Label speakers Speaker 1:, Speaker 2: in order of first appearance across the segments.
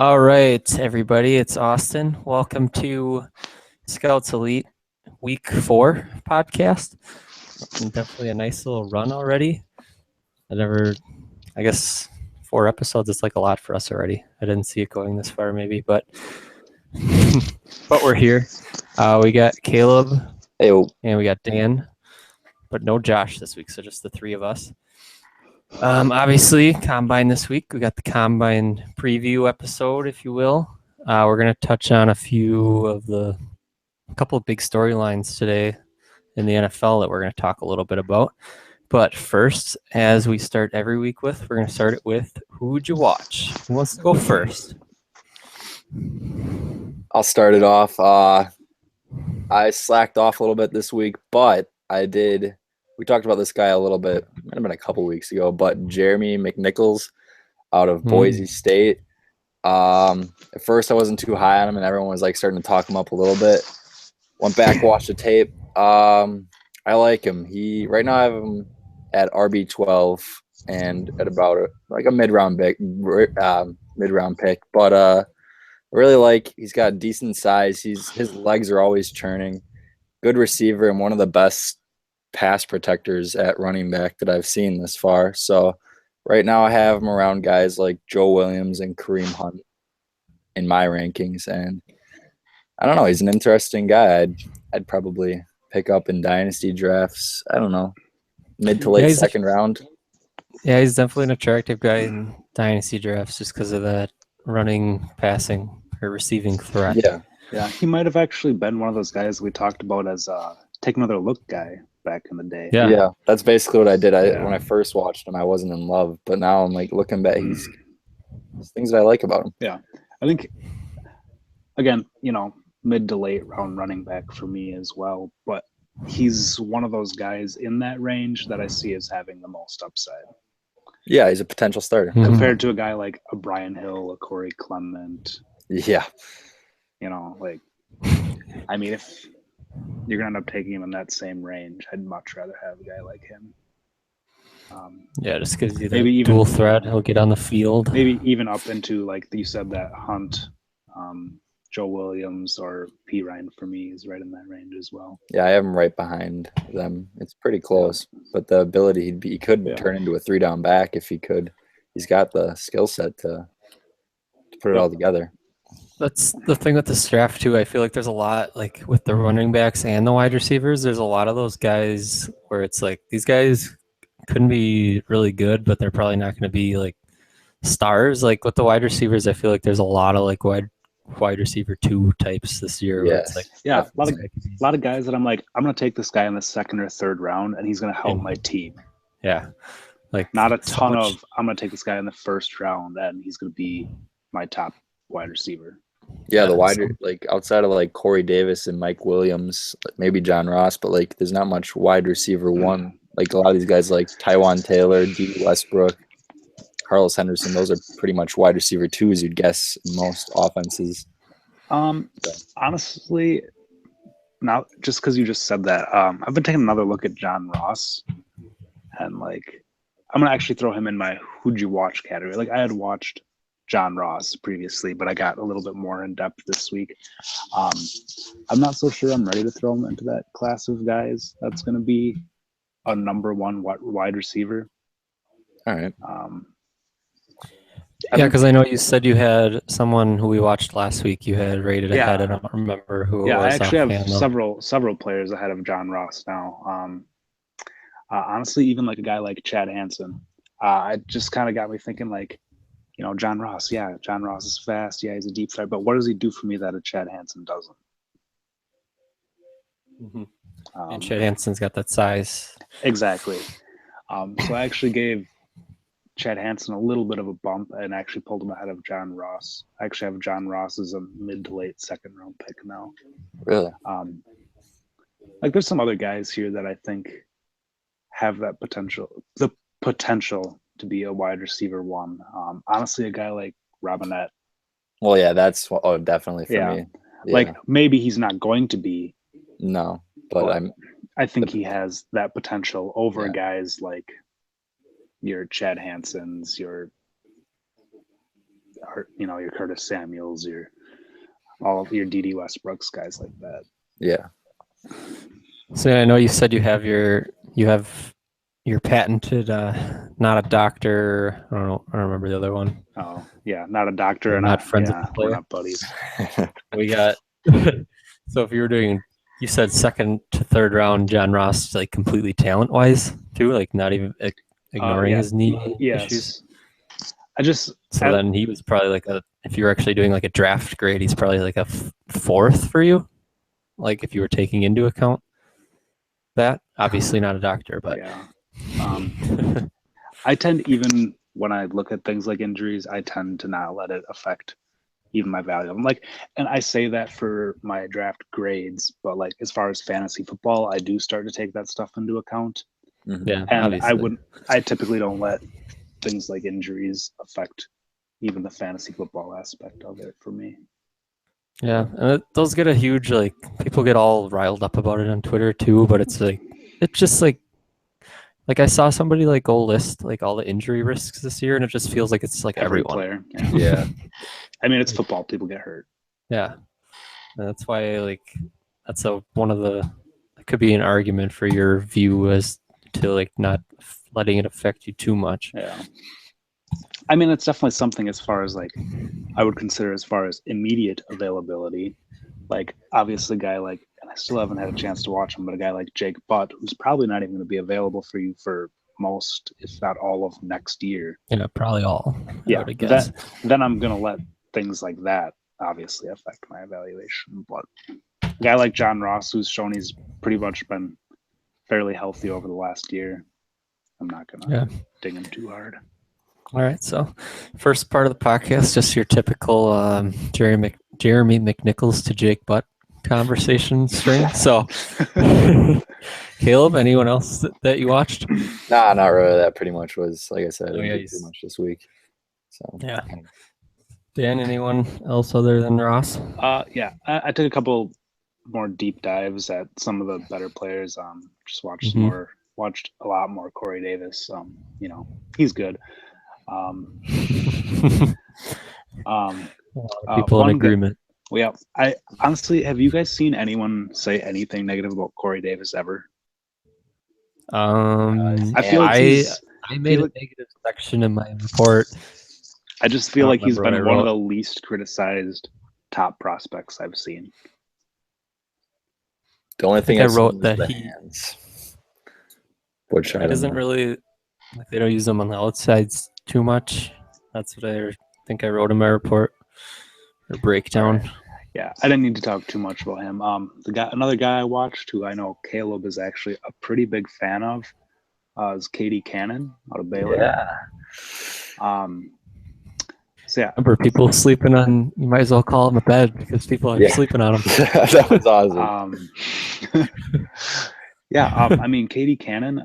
Speaker 1: All right, everybody, it's Austin. Welcome to Scouts Elite Week 4 podcast. And definitely a nice little run already. I guess 4 episodes is like a lot for us already. I didn't see it going this far maybe, but but we're here. We got Caleb
Speaker 2: Hey,
Speaker 1: and we got Dan, but no Josh this week, so just the three of us. Obviously, Combine this week. We got the Combine preview episode, if you will. We're going to touch on a couple of big storylines today in the NFL that we're going to talk a little bit about. But first, as we start every week with, we're going to start it with who'd you watch? Who wants to go first?
Speaker 2: I'll start it off. I slacked off a little bit this week, but I did. We talked about this guy a little bit. Might have been a couple weeks ago, but Jeremy McNichols out of Boise State. At first, I wasn't too high on him, and everyone was like starting to talk him up a little bit. Went back, watched the tape. I like him. Right now I have him at RB12 and at about a mid-round pick. But I really like. He's got decent size. His legs are always churning. Good receiver and one of the best pass protectors at running back that I've seen this far. So right now I have him around guys like Joe Williams and Kareem Hunt in my rankings, and I don't know. He's an interesting guy. I'd probably pick up in dynasty drafts. I don't know, mid to late second round.
Speaker 1: Yeah, he's definitely an attractive guy in dynasty drafts just because of that running, passing, or receiving threat.
Speaker 3: Yeah, he might have actually been one of those guys we talked about as take another look guy back in the day.
Speaker 2: Yeah, that's basically what I did. When I first watched him, I wasn't in love, but now I'm like looking back. There's things that I like about him.
Speaker 3: Yeah, I think again, mid to late round running back for me as well. But he's one of those guys in that range that I see as having the most upside.
Speaker 2: Yeah, he's a potential starter
Speaker 3: compared to a guy like a Brian Hill, a Corey Clement.
Speaker 2: Yeah,
Speaker 3: I mean, if you're gonna end up taking him in that same range, I'd much rather have a guy like him.
Speaker 1: Just because he's maybe dual threat, he'll get on the field.
Speaker 3: Maybe even up into like you said, that Hunt, Joe Williams, or P. Ryan for me is right in that range as well.
Speaker 2: Yeah, I have him right behind them. It's pretty close, but the ability he could turn into a 3-down back if he could. He's got the skill set to put it all together.
Speaker 1: That's the thing with this draft too. I feel like there's a lot, like with the running backs and the wide receivers, there's a lot of those guys where it's like these guys couldn't be really good, but they're probably not going to be like stars. Like with the wide receivers, I feel like there's a lot of like wide receiver 2 types this year.
Speaker 2: Yeah,
Speaker 1: it's like,
Speaker 3: a lot of guys that I'm like, I'm going to take this guy in the second or third round, and he's going to help my team.
Speaker 1: Yeah, like
Speaker 3: not a ton of. I'm going to take this guy in the first round, and he's going to be my top wide receiver.
Speaker 2: Yeah, the wider, like outside of like Corey Davis and Mike Williams, maybe John Ross, but like there's not much wide receiver 1. Like a lot of these guys like Tywan Taylor, D. Westbrook, Carlos Henderson, those are pretty much wide receiver 2s you'd guess in most offenses.
Speaker 3: Honestly, now just because you just said that, I've been taking another look at John Ross, and like I'm gonna actually throw him in my who'd you watch category. Like I had watched John Ross previously, but I got a little bit more in depth this week. I'm not so sure I'm ready to throw him into that class of guys that's going to be a number 1 wide receiver.
Speaker 2: All right.
Speaker 1: Because I know you said you had someone who we watched last week you had rated ahead. I don't remember who it was.
Speaker 3: Yeah, I actually have several players ahead of John Ross now. Honestly, even like a guy like Chad Hansen, it just kind of got me thinking like, John Ross. Yeah, John Ross is fast. Yeah, he's a deep threat. But what does he do for me that a Chad Hansen doesn't?
Speaker 1: And Chad Hansen's got that size.
Speaker 3: Exactly. So I actually gave Chad Hansen a little bit of a bump and actually pulled him ahead of John Ross. I actually have John Ross as a mid to late second round pick now.
Speaker 2: Really?
Speaker 3: Like there's some other guys here that I think have that potential. The potential to be a wide receiver 1. Honestly, a guy like Robinette.
Speaker 2: Well, yeah, that's definitely for me. Yeah.
Speaker 3: Like maybe he's not going to be.
Speaker 2: No, but
Speaker 3: I think he has that potential over guys like your Chad Hansens, your your Curtis Samuels, all of your D.D. Westbrooks, guys like that.
Speaker 2: Yeah.
Speaker 1: So I know you said you have your patented not a doctor. I don't remember the other one.
Speaker 3: Oh yeah, not a doctor
Speaker 1: We're
Speaker 3: and
Speaker 1: not friends with
Speaker 3: yeah,
Speaker 1: the
Speaker 3: we're
Speaker 1: player.
Speaker 3: not buddies.
Speaker 1: We got so if you were doing, you said second to third round John Ross, like completely talent wise too, like not even ignoring
Speaker 3: Yeah.
Speaker 1: his knee issues.
Speaker 3: Yes.
Speaker 1: So then he was probably like if you were actually doing like a draft grade, he's probably like a fourth for you. Like if you were taking into account that, obviously not a doctor, but
Speaker 3: yeah. I tend, even when I look at things like injuries, I tend to not let it affect even my value. I'm like, and I say that for my draft grades, but like as far as fantasy football, I do start to take that stuff into account.
Speaker 1: yeah,
Speaker 3: And
Speaker 1: obviously.
Speaker 3: I typically don't let things like injuries affect even the fantasy football aspect of it for me.
Speaker 1: Yeah, and those get a huge, like, people get all riled up about it on Twitter too, but it's just like I saw somebody like go list like all the injury risks this year, and it just feels like it's like
Speaker 3: Every
Speaker 1: everyone.
Speaker 3: player.
Speaker 2: Yeah.
Speaker 3: I mean, it's football. People get hurt.
Speaker 1: Yeah, and that's why that's one of the, it could be an argument for your view as to like not letting it affect you too much.
Speaker 3: Yeah. I mean, it's definitely something as far as like I would consider as far as immediate availability. Like obviously, a guy like, and I still haven't had a chance to watch him, but a guy like Jake Butt, who's probably not even going to be available for you for most, if not all of next year.
Speaker 1: Yeah, probably all.
Speaker 3: Yeah,
Speaker 1: I would guess.
Speaker 3: then I'm going to let things like that obviously affect my evaluation. But a guy like John Ross, who's shown he's pretty much been fairly healthy over the last year, I'm not going to ding him too hard.
Speaker 1: All right, so first part of the podcast, just your typical Jeremy McNichols to Jake Butt conversation string. So, Caleb, anyone else that you watched?
Speaker 2: Nah, not really. That pretty much was, like I said,
Speaker 1: yeah,
Speaker 2: pretty much this week. So
Speaker 1: yeah. Dan, anyone else other than Ross?
Speaker 3: Yeah, I took a couple more deep dives at some of the better players. Just watched watched a lot more Corey Davis. He's good. A lot
Speaker 1: of people in agreement.
Speaker 3: Yeah, I honestly, have you guys seen anyone say anything negative about Corey Davis ever?
Speaker 1: I
Speaker 3: feel like
Speaker 1: I made a negative section in my report.
Speaker 3: I just feel like he's been one of the least criticized top prospects I've seen.
Speaker 2: The only thing
Speaker 1: I wrote that
Speaker 2: hands, which
Speaker 1: it isn't really like they don't use them on the outsides too much. That's what I think I wrote in my report or breakdown.
Speaker 3: Right. Yeah, I didn't need to talk too much about him. Another guy I watched who I know Caleb is actually a pretty big fan of is Katie Cannon out of Baylor.
Speaker 2: Yeah.
Speaker 3: So yeah,
Speaker 1: remember people sleeping on. You might as well call him a bed because people are sleeping on him.
Speaker 2: That was awesome.
Speaker 3: I mean, Katie Cannon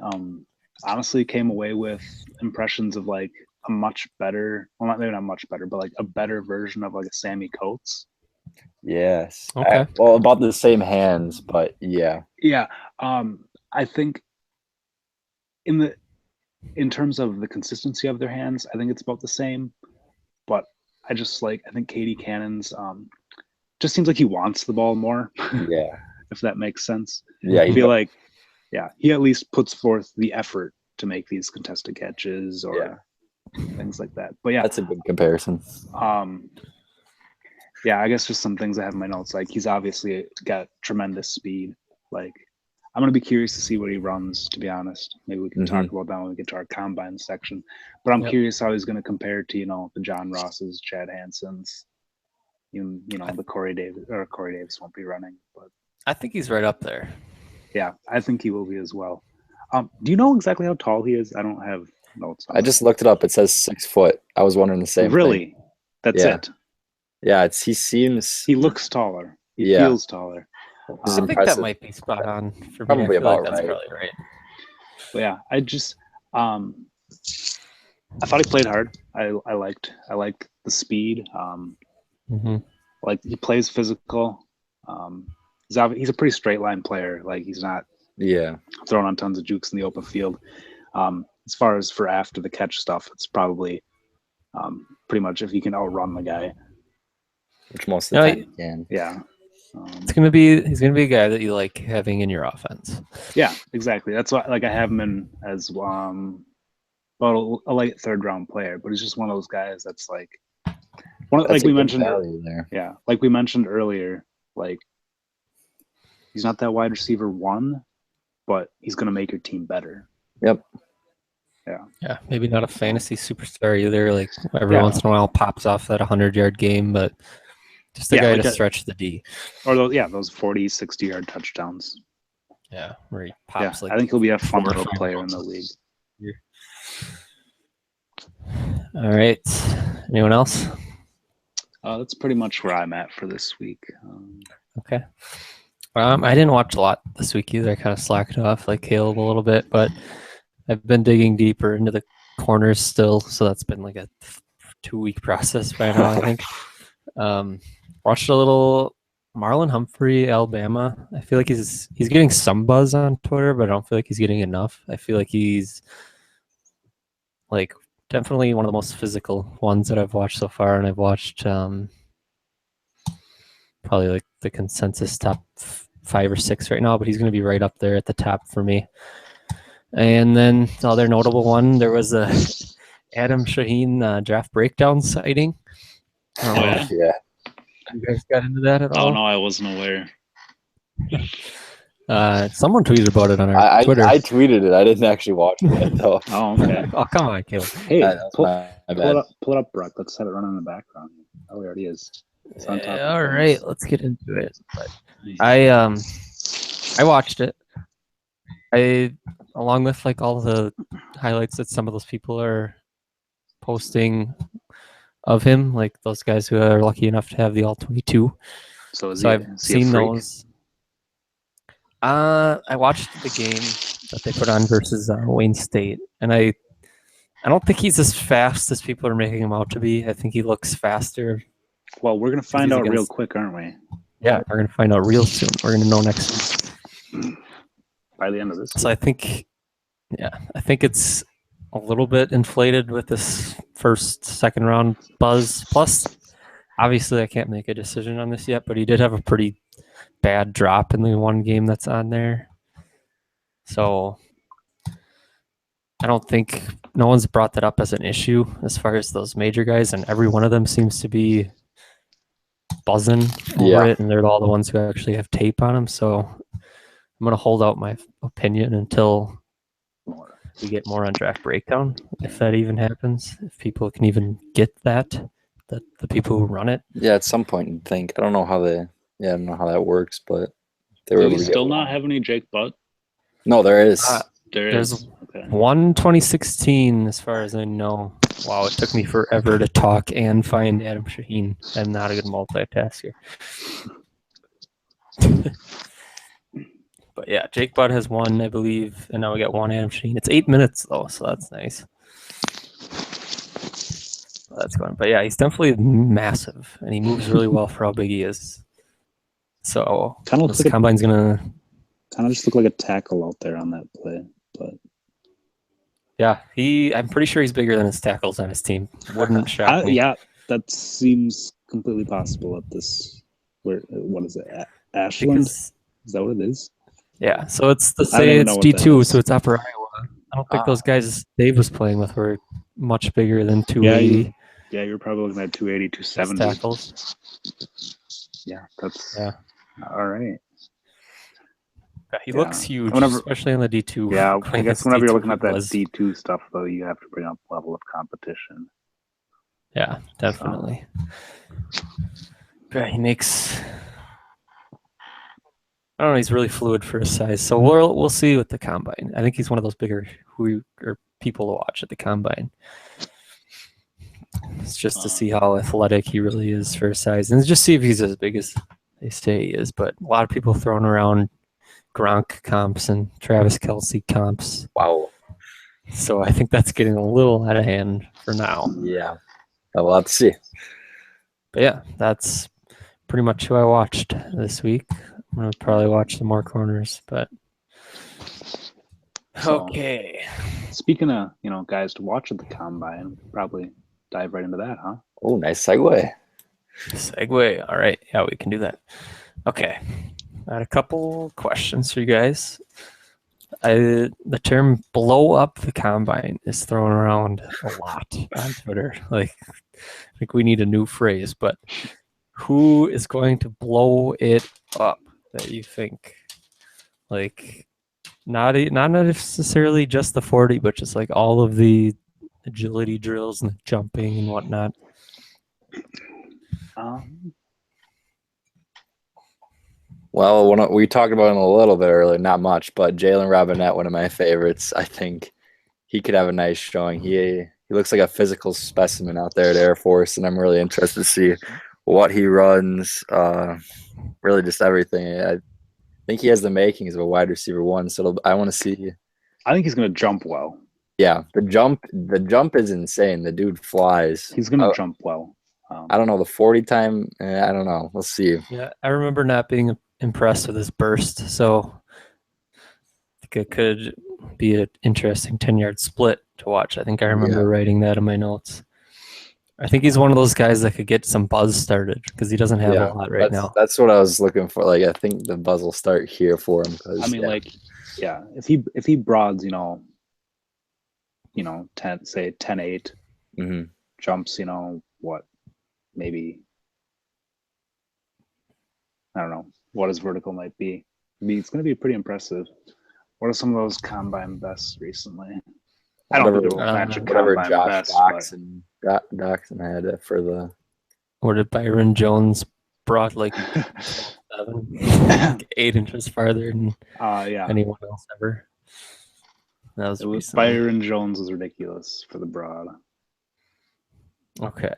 Speaker 3: honestly came away with impressions of like a much better, well, maybe not much better, but like a better version of like a Sammy Coates.
Speaker 2: Yes.
Speaker 1: Okay.
Speaker 2: Well, about the same hands, but yeah.
Speaker 3: Yeah. I think in terms of the consistency of their hands, I think it's about the same. But I think Katie Cannon's just seems like he wants the ball more.
Speaker 2: Yeah.
Speaker 3: If that makes sense.
Speaker 2: Yeah.
Speaker 3: I feel like, he at least puts forth the effort to make these contested catches or things like that. But
Speaker 2: that's a good comparison.
Speaker 3: I guess just some things I have in my notes. Like he's obviously got tremendous speed. Like I'm going to be curious to see what he runs, to be honest. Maybe we can talk about that when we get to our combine section. But I'm curious how he's going to compare to, the John Rosses, Chad Hansons, the Corey Davis, or Corey Davis won't be running. But
Speaker 1: I think he's right up there.
Speaker 3: Yeah, I think he will be as well. Do you know exactly how tall he is? I don't have notes on
Speaker 2: I just looked it up. It says 6 foot. I was wondering the same thing.
Speaker 3: Really? That's it?
Speaker 2: Yeah,
Speaker 3: he looks taller. He feels taller.
Speaker 1: I think that might be spot on for me.
Speaker 2: Probably about
Speaker 1: that's
Speaker 2: right.
Speaker 1: Probably right.
Speaker 3: But yeah, I just I thought he played hard. I liked the speed. Like he plays physical. He's a pretty straight line player. Like he's not throwing on tons of jukes in the open field. As far as for after the catch stuff, it's probably Pretty much if you can outrun the guy.
Speaker 2: Which most of the time you can.
Speaker 3: Yeah.
Speaker 1: He's gonna be a guy that you like having in your offense.
Speaker 3: Yeah, exactly. That's why I have him in as well, a late third round player, but he's just one of those guys that's like like we mentioned
Speaker 2: there.
Speaker 3: Yeah, like we mentioned earlier, like he's not that wide receiver 1, but he's gonna make your team better.
Speaker 2: Yep.
Speaker 1: Yeah, maybe not a fantasy superstar either. Like every once in a while pops off that 100-yard game, but just a guy to stretch the D.
Speaker 3: Or those 40, 60-yard touchdowns.
Speaker 1: Yeah, where he pops
Speaker 3: I think he'll be a fun little player in the league.
Speaker 1: All right. Anyone else?
Speaker 3: That's pretty much where I'm at for this week.
Speaker 1: Okay. I didn't watch a lot this week either. I kind of slacked off like Caleb a little bit, but I've been digging deeper into the corners still, so that's been like a 2-week process by now, I think. Watched a little Marlon Humphrey, Alabama. I feel like he's getting some buzz on Twitter, but I don't feel like he's getting enough. I feel like he's like definitely one of the most physical ones that I've watched so far, and I've watched probably like the consensus top 5 or 6 right now, but he's going to be right up there at the top for me. And then the other notable one, there was a Adam Shaheen draft breakdown sighting.
Speaker 2: Yeah.
Speaker 1: You guys got into that at all?
Speaker 3: Oh, no, I wasn't aware.
Speaker 1: Someone tweeted about it on our Twitter.
Speaker 2: I tweeted it. I didn't actually watch it, though.
Speaker 3: Oh, okay.
Speaker 1: Oh, come on, Caleb.
Speaker 3: Hey, pull it up, Brock. Let's have it run in the background. Oh, it already is. It's on top
Speaker 1: All right, let's get into it. But I watched it. Along with like all the highlights that some of those people are posting of him, like those guys who are lucky enough to have the all-22. So I've seen those. I watched the game that they put on versus Wayne State, and I don't think he's as fast as people are making him out to be. I think he looks faster.
Speaker 3: Well, we're gonna find out real quick, aren't we?
Speaker 1: Yeah, we're gonna find out real soon. We're gonna know next week.
Speaker 3: By the end of this week.
Speaker 1: So I think it's a little bit inflated with this second round buzz. Plus, obviously, I can't make a decision on this yet, but he did have a pretty bad drop in the one game that's on there. So I don't think no one's brought that up as an issue as far as those major guys, and every one of them seems to be buzzing over it, and they're all the ones who actually have tape on them. So I'm going to hold out my opinion until we get more on draft breakdown, if that even happens, if people can even get that the people who run it.
Speaker 2: Yeah, at some point you'd think. I don't know how that works, but they were
Speaker 3: Do we still not have any Jake Butt?
Speaker 2: No, there is.
Speaker 1: There's one 2016, as far as I know. Wow, it took me forever to talk and find Adam Shaheen. I'm not a good multitasker. But yeah, Jake Butt has one, I believe, and now we got one Adam Shaheen. It's 8 minutes though, so that's nice. That's fun. But yeah, he's definitely massive, and he moves really well for how big he is. So this combine's gonna
Speaker 3: kind of just look like a tackle out there on that play, but
Speaker 1: yeah, I'm pretty sure he's bigger than his tackles on his team. Wouldn't shock me.
Speaker 3: Yeah, that seems completely possible at this. What is it? Ashland? Is that what it is?
Speaker 1: Yeah, so it's D2, so it's Upper Iowa. I don't think those guys Dave was playing with were much bigger than 280.
Speaker 3: Yeah, you're probably looking at 280, 270
Speaker 1: tackles.
Speaker 3: Yeah, that's all right.
Speaker 1: Yeah, he looks huge, especially on the D2.
Speaker 3: Yeah, I guess whenever you're looking at that D2 stuff, though, you have to bring up level of competition.
Speaker 1: Yeah, definitely. Yeah, he makes. I don't know. He's really fluid for his size, so we'll see with the combine. I think he's one of those bigger people to watch at the combine. It's just to see how athletic he really is for his size, and just see if he's as big as they say he is. But a lot of people throwing around Gronk comps and Travis Kelce comps.
Speaker 2: Wow.
Speaker 1: So I think that's getting a little out of hand for now.
Speaker 2: Yeah. We'll have to see.
Speaker 1: But yeah, that's pretty much who I watched this week. I'm going to probably watch some more corners, but okay.
Speaker 3: Speaking of, guys to watch at the combine, probably dive right into that, huh?
Speaker 2: Oh, nice segue.
Speaker 1: Segue. All right. Yeah, we can do that. Okay. I had a couple questions for you guys. The term blow up the combine is thrown around a lot on Twitter. Like, I think we need a new phrase, but who is going to blow it up that you think? Like, not necessarily just the 40, but just like all of the agility drills and the jumping and whatnot.
Speaker 2: Well, we talked about him a little bit earlier, not much, but Jalen Robinette, one of my favorites. I think he could have a nice showing. He looks like a physical specimen out there at Air Force, and I'm really interested to see what he runs. Really, just everything. I think he has the makings of a wide receiver one. So I want to see.
Speaker 3: I think he's going to jump well.
Speaker 2: Yeah, the jump is insane. The dude flies.
Speaker 3: He's going to jump well.
Speaker 2: I don't know the 40 time. I don't know. We'll see.
Speaker 1: Yeah, I remember not being impressed with his burst, so I think it could be an interesting 10-yard split to watch. I think I remember writing that in my notes. I think he's one of those guys that could get some buzz started because he doesn't have a lot right now.
Speaker 2: That's what I was looking for. Like, I think the buzz will start here for him.
Speaker 3: I mean, if he broads, 10-8, jumps, maybe, I don't know what his vertical might be. I mean, it's going to be pretty impressive. What are some of those combine bests recently? I don't think they're magic combine
Speaker 2: Josh
Speaker 3: bests.
Speaker 2: Doxson had for the.
Speaker 1: Or did Byron Jones brought like 8 inches farther than anyone else ever? That was recently.
Speaker 3: Byron Jones was ridiculous for the broad.
Speaker 1: Okay.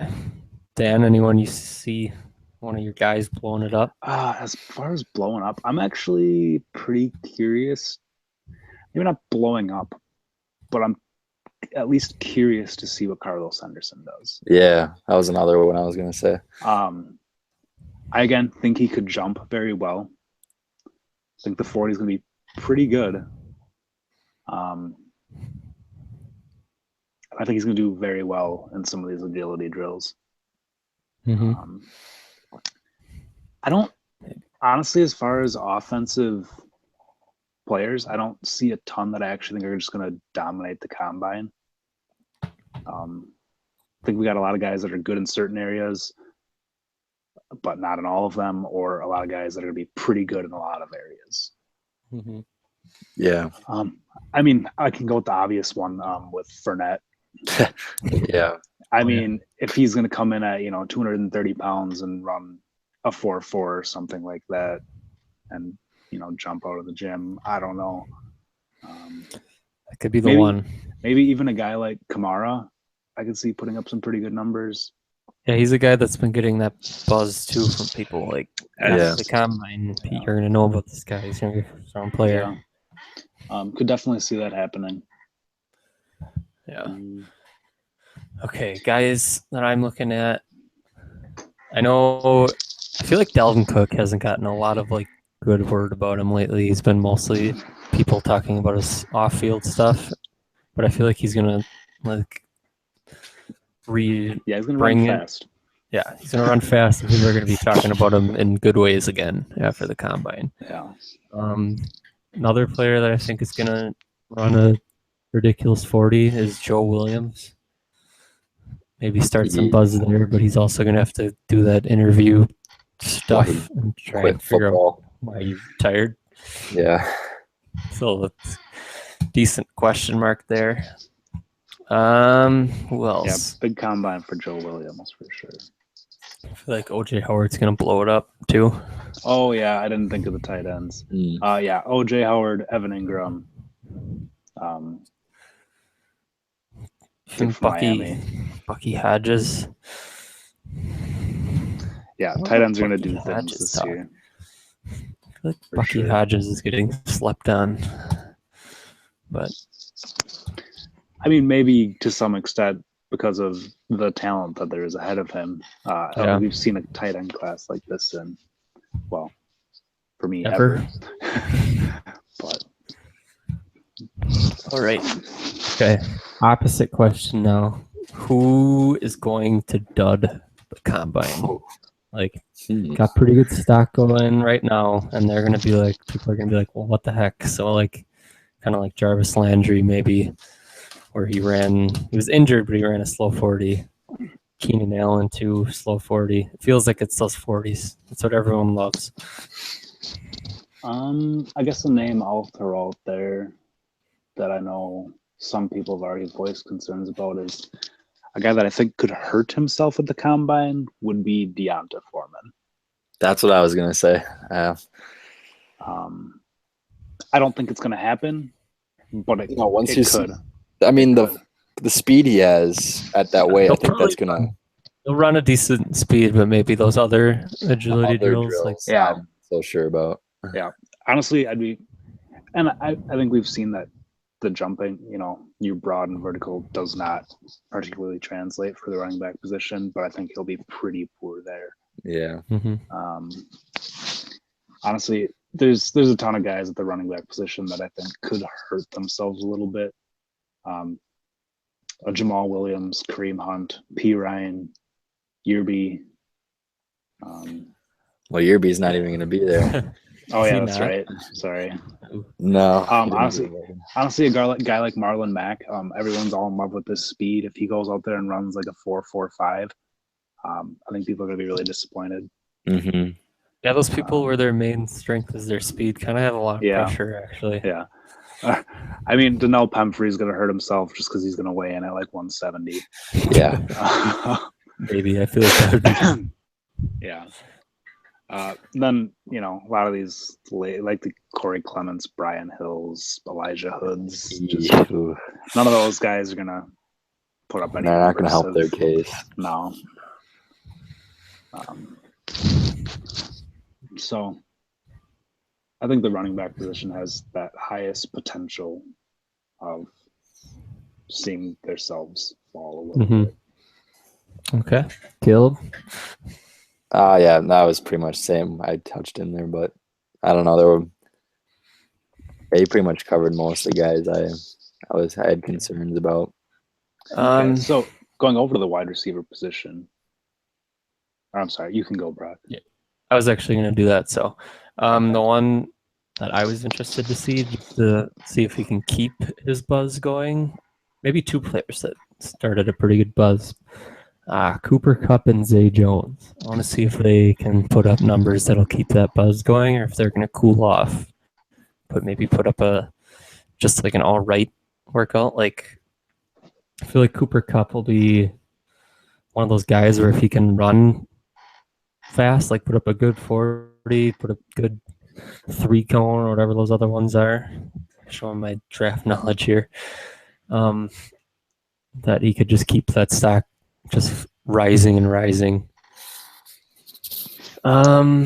Speaker 1: Dan, anyone you see one of your guys blowing it up?
Speaker 3: As far as blowing up, I'm actually pretty curious. Maybe not blowing up, but I'm at least curious to see what Carlos Henderson does.
Speaker 2: Yeah, that was another one I was going to say.
Speaker 3: I again think he could jump very well. I think the 40 is going to be pretty good. I think he's going to do very well in some of these agility drills. I don't honestly, as far as offensive players, I don't see a ton that I actually think are just going to dominate the combine. I think we got a lot of guys that are good in certain areas, but not in all of them, or a lot of guys that are going to be pretty good in a lot of areas.
Speaker 2: Yeah.
Speaker 3: I mean, I can go with the obvious one with Fournette.
Speaker 2: Yeah.
Speaker 3: I mean, if he's going to come in at 230 pounds and run a 4.4 or something like that, and jump out of the gym, I don't know.
Speaker 1: That could be the one.
Speaker 3: Maybe even a guy like Kamara, I could see putting up some pretty good numbers.
Speaker 1: Yeah, he's a guy that's been getting that buzz too from people. Like, the combine, you're going to know about this guy. He's going to be a strong player.
Speaker 3: Yeah. Could definitely see that happening.
Speaker 1: Yeah. Okay, guys that I'm looking at, I feel like Dalvin Cook hasn't gotten a lot of like good word about him lately. He's been mostly people talking about his off-field stuff, but I feel like he's gonna like
Speaker 3: he's gonna run fast.
Speaker 1: Yeah, he's gonna run fast, and people are gonna be talking about him in good ways again after the combine.
Speaker 3: Yeah.
Speaker 1: Another player that I think is gonna run a ridiculous 40 is Joe Williams. Maybe start some buzz there, but he's also gonna have to do that interview stuff and try and figure out why you retired.
Speaker 2: Yeah.
Speaker 1: So that's a decent question mark there. Who else?
Speaker 3: Yeah, big combine for Joe Williams for sure.
Speaker 1: I feel like OJ Howard's gonna blow it up too.
Speaker 3: Oh yeah, I didn't think of the tight ends. Yeah, OJ Howard, Evan Ingram.
Speaker 1: Bucky Hodges.
Speaker 3: Yeah, tight ends are going to do things this year.
Speaker 1: I feel like Bucky Hodges is getting slept on. But
Speaker 3: I mean, maybe to some extent because of the talent that there is ahead of him. We've seen a tight end class like this in, well, for me, ever. But
Speaker 1: all right. Okay. Opposite question now. who is going to dud the combine? Like,
Speaker 2: Hmm.
Speaker 1: got pretty good stock going right now, and they're gonna be like, people are gonna be like, well, what the heck? So like, kind of like Jarvis Landry maybe, where he was injured, but he ran a slow 40. Keenan Allen too, slow 40. It feels like it's those 40s. That's what everyone loves.
Speaker 3: I guess the name I'll throw out there that I know some people have already voiced concerns about is a guy that I think could hurt himself at the combine would be Deonta Foreman.
Speaker 2: That's what I was gonna say.
Speaker 3: I don't think it's going to happen, but it could.
Speaker 2: I mean, the speed he has at that weight, I think that's gonna.
Speaker 1: He'll run a decent speed, but maybe those other agility drills, like
Speaker 2: I'm not so sure about.
Speaker 3: Yeah, honestly, I think we've seen that the jumping, your broad and vertical does not particularly translate for the running back position, but I think he'll be pretty poor there.
Speaker 2: Yeah.
Speaker 3: Honestly, there's a ton of guys at the running back position that I think could hurt themselves a little bit. Jamal Williams, Kareem Hunt, P. Ryan, Yearby.
Speaker 2: Well, Yearby's not even going to be there.
Speaker 3: Oh yeah, that's right. Sorry.
Speaker 2: No.
Speaker 3: Honestly, a guy like Marlon Mack, everyone's all in love with his speed. If he goes out there and runs like a 4.45, I think people are going to be really disappointed.
Speaker 2: Mm-hmm.
Speaker 1: Yeah, those people where their main strength is their speed kind of have a lot of pressure, actually.
Speaker 3: Yeah. I mean, Donnell Pumphrey is going to hurt himself just because he's going to weigh in at like 170.
Speaker 2: Yeah.
Speaker 1: Maybe. I feel like that would be.
Speaker 3: Yeah. Then, a lot of these, like the Corey Clements, Brian Hills, Elijah Hoods, none of those guys are going to put up any.
Speaker 2: They're not going to help their case.
Speaker 3: No. So I think the running back position has that highest potential of seeing themselves fall a little bit.
Speaker 1: Okay. Caleb?
Speaker 2: Yeah, that was pretty much the same. I touched in there, but I don't know. They pretty much covered most of the guys I had concerns about.
Speaker 3: So going over to the wide receiver position. I'm sorry, you can go, Brock.
Speaker 1: Yeah. I was actually going to do that. So the one that I was interested to see, just to see if he can keep his buzz going, maybe two players that started a pretty good buzz. Cooper Kupp and Zay Jones. I want to see if they can put up numbers that'll keep that buzz going, or if they're going to cool off. Maybe put up just like an all right workout. Like, I feel like Cooper Kupp will be one of those guys where if he can run fast, like put up a good 40, put a good 3-cone or whatever those other ones are. Showing my draft knowledge here. That he could just keep that stock just rising and rising. I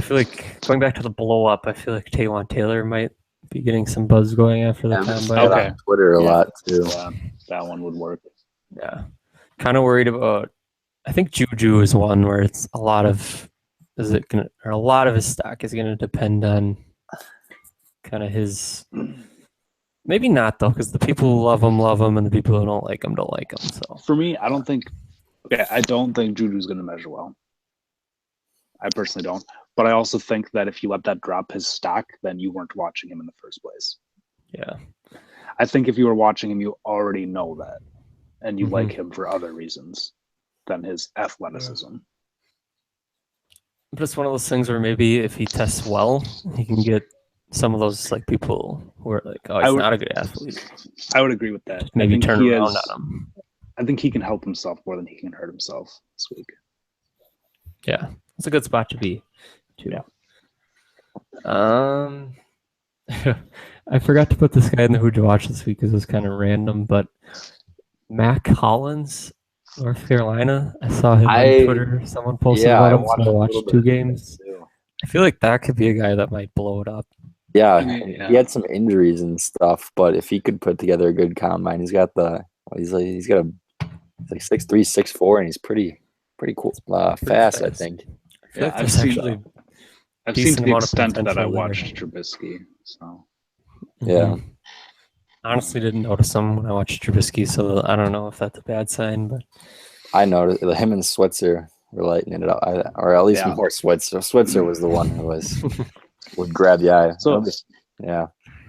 Speaker 1: feel like going back to the blow up, I feel like Taywan Taylor might be getting some buzz going after the combine.
Speaker 2: On Twitter a lot too.
Speaker 3: Yeah, that one would work.
Speaker 1: Yeah. Kind of worried about, I think Juju is one where it's a lot of his stock is gonna depend on kind of his. Maybe not though, because the people who love him, and the people who don't like him. So
Speaker 3: for me, I don't think Juju's going to measure well. I personally don't, but I also think that if you let that drop his stock, then you weren't watching him in the first place.
Speaker 1: Yeah,
Speaker 3: I think if you were watching him, you already know that, and you like him for other reasons than his athleticism.
Speaker 1: But it's one of those things where maybe if he tests well, he can get some of those like people who are like, oh, he's not a good athlete.
Speaker 3: I would agree with that.
Speaker 1: Just maybe turn around on him.
Speaker 3: I think he can help himself more than he can hurt himself this week.
Speaker 1: Yeah, it's a good spot to be, too.
Speaker 3: Yeah.
Speaker 1: I forgot to put this guy in the Who to Watch this week because it was kind of random, but Mac Hollins, North Carolina. I saw him on Twitter. Someone posted about him, so I watched 2 games. I feel like that could be a guy that might blow it up.
Speaker 2: Yeah, he had some injuries and stuff, but if he could put together a good combine, he's got 6'3", 6'4", and he's pretty cool, fast. I think.
Speaker 3: Yeah, I've seen to the extent that I watched Trubisky. So
Speaker 2: yeah,
Speaker 1: Honestly, didn't notice him when I watched Trubisky, so I don't know if that's a bad sign. But
Speaker 2: I noticed him and Switzer were lighting it up, or at least
Speaker 3: Yeah.
Speaker 2: more Switzer. Switzer was the one who would grab the eye.
Speaker 3: So,
Speaker 2: Yeah.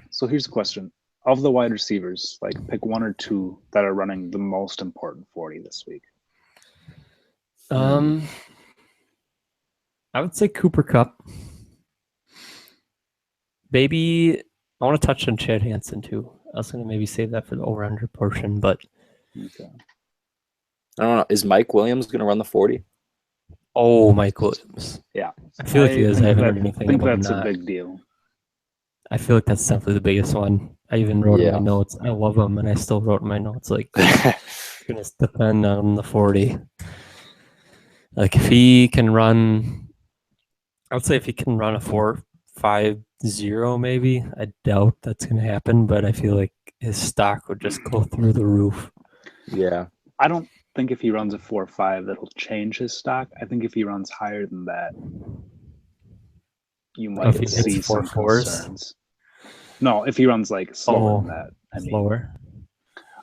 Speaker 3: so here's the question: of the wide receivers, like pick one or two that are running the most important 40 this week.
Speaker 1: I would say Cooper Cup. Maybe I want to touch on Chad Hansen too. I was going to maybe save that for the over-under portion, but
Speaker 3: Okay.
Speaker 2: I don't know. Is Mike Williams going to run the 40?
Speaker 1: Mike Williams.
Speaker 3: Yeah,
Speaker 1: I feel like he is. I haven't heard
Speaker 3: I
Speaker 1: anything
Speaker 3: think
Speaker 1: about
Speaker 3: that's
Speaker 1: him
Speaker 3: a
Speaker 1: not.
Speaker 3: big deal.
Speaker 1: I feel like that's definitely the biggest one. I even wrote in
Speaker 2: Yeah.
Speaker 1: my notes. I love him, and I still wrote in my notes like going to depend on the 40. Like if he can run, I would say if he can run a 4.50 maybe. I doubt that's going to happen, but I feel like his stock would just go through the roof.
Speaker 2: Yeah.
Speaker 3: I don't think if he runs a 4.5 that'll change his stock. I think if he runs higher than that, you might
Speaker 1: if he hits
Speaker 3: see some
Speaker 1: 4.4s?
Speaker 3: concerns. No, if he runs like slower than that, I mean,
Speaker 1: Slower.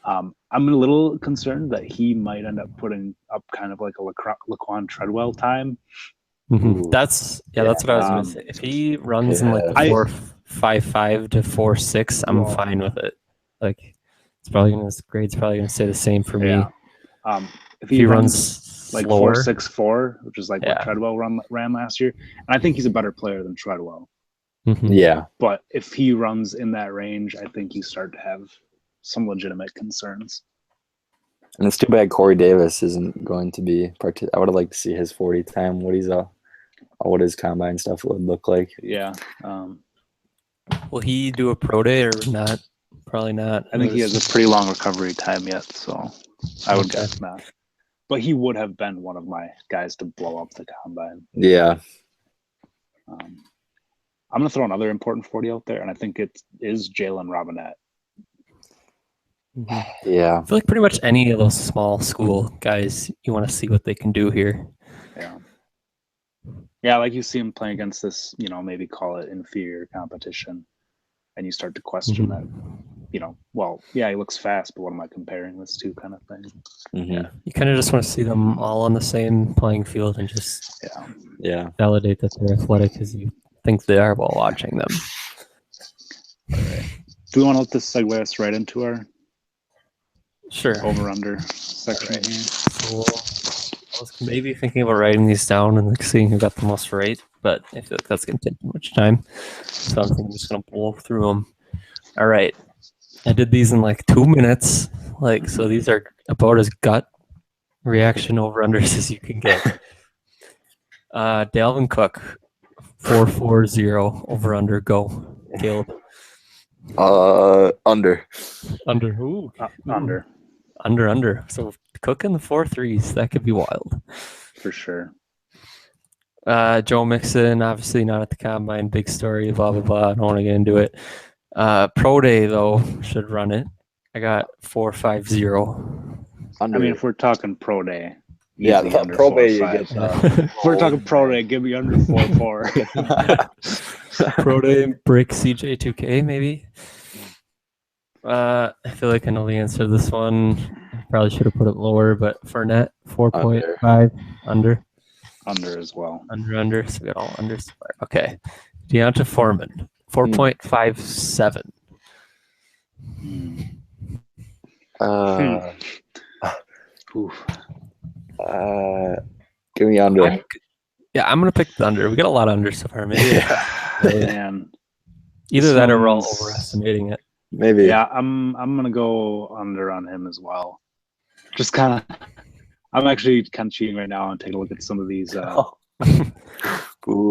Speaker 3: I'm a little concerned that he might end up putting up kind of like a Laquan Treadwell time.
Speaker 1: Mm-hmm.
Speaker 2: Ooh.
Speaker 1: That's what I was going to say. If he runs in like the 4.55 to 4.6, I'm fine with it. Like it's probably going to grade's probably going to say the same for me.
Speaker 3: Yeah. If
Speaker 1: he runs
Speaker 3: like
Speaker 1: slower,
Speaker 3: 4.64, which is like what Treadwell ran last year, and I think he's a better player than Treadwell.
Speaker 1: Mm-hmm.
Speaker 2: Yeah.
Speaker 3: But if he runs in that range, I think you start to have some legitimate concerns.
Speaker 2: And it's too bad Corey Davis isn't going to be I would have liked to see his 40 time. What his combine stuff would look like.
Speaker 3: Yeah.
Speaker 1: Will he do a pro day or not? Probably not.
Speaker 3: I think he has a pretty long recovery time yet, so I would guess not. But he would have been one of my guys to blow up the combine.
Speaker 2: Yeah.
Speaker 3: I'm going to throw another important 40 out there, and I think it is Jalen Robinette.
Speaker 1: Mm-hmm.
Speaker 2: Yeah.
Speaker 1: I feel like pretty much any of those small school guys, you want to see what they can do here.
Speaker 3: Yeah. Yeah, like you see him playing against this, maybe call it inferior competition, and you start to question that, he looks fast, but what am I comparing this to kind of thing?
Speaker 2: Mm-hmm.
Speaker 1: Yeah. You kind of just want to see them all on the same playing field and just validate that they're athletic because you think they are while watching them.
Speaker 3: All right. Do we want to let this segue us right into our over-under section here?
Speaker 1: So I was maybe thinking about writing these down and seeing who got the most right, but I feel like that's going to take too much time. So I'm thinking I'm just going to blow through them. All right. I did these in like 2 minutes. So these are about as gut reaction over-unders as you can get. Dalvin Cook, 4.40 over-under, go. Caleb.
Speaker 2: Under.
Speaker 1: Ooh.
Speaker 3: Under.
Speaker 1: So Cook in the 4.3s, that could be wild.
Speaker 3: For sure.
Speaker 1: Joe Mixon, obviously not at the combine, big story, blah, blah, blah. I don't want to get into it. Pro Day, though, should run it. I got 4.50.
Speaker 2: Under.
Speaker 3: I mean, if we're talking Pro Day.
Speaker 2: Yeah, the
Speaker 3: under
Speaker 2: Pro Day you get.
Speaker 3: If we're talking Pro Day, give me under 4.4.
Speaker 1: Pro Day, break CJ2K, maybe. I feel like I know the answer to this one. I probably should have put it lower, but Fournette, 4.5 under.
Speaker 3: Under as well.
Speaker 1: Under. So we got all unders. Okay. Deonta Foreman, 4.57.
Speaker 2: Give me under.
Speaker 1: I'm gonna pick the under. We got a lot of unders so far. Maybe.
Speaker 3: Man.
Speaker 1: Either that or we're all overestimating it.
Speaker 2: Maybe.
Speaker 3: Yeah, I'm gonna go under on him as well. Just kind of. I'm actually kind of cheating right now and taking a look at some of these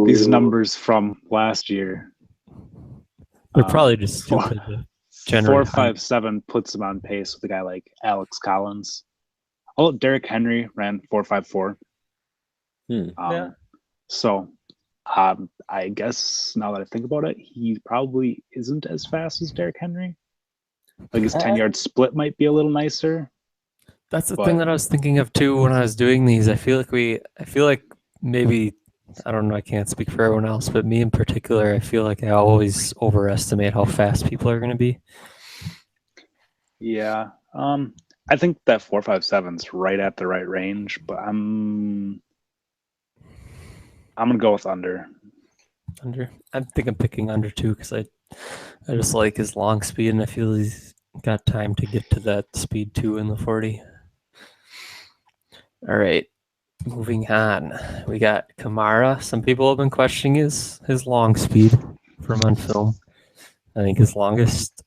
Speaker 3: these numbers from last year.
Speaker 1: They're probably just stupid.
Speaker 3: 4.57 puts him on pace with a guy like Alex Collins. Oh, Derrick Henry ran 4.54. So I guess now that I think about it, he probably isn't as fast as Derrick Henry. Like his 10-yard split might be a little nicer.
Speaker 1: That's the thing that I was thinking of too when I was doing these. I feel like maybe, I don't know, I can't speak for everyone else, but me in particular, I feel like I always overestimate how fast people are going to be.
Speaker 3: Yeah. I think that 4.57's right at the right range, but I'm gonna go with under.
Speaker 1: Under. I think I'm picking under too because I just like his long speed and I feel he's got time to get to that speed too in the 40. All right. Moving on, we got Kamara. Some people have been questioning his long speed from on film. I think his longest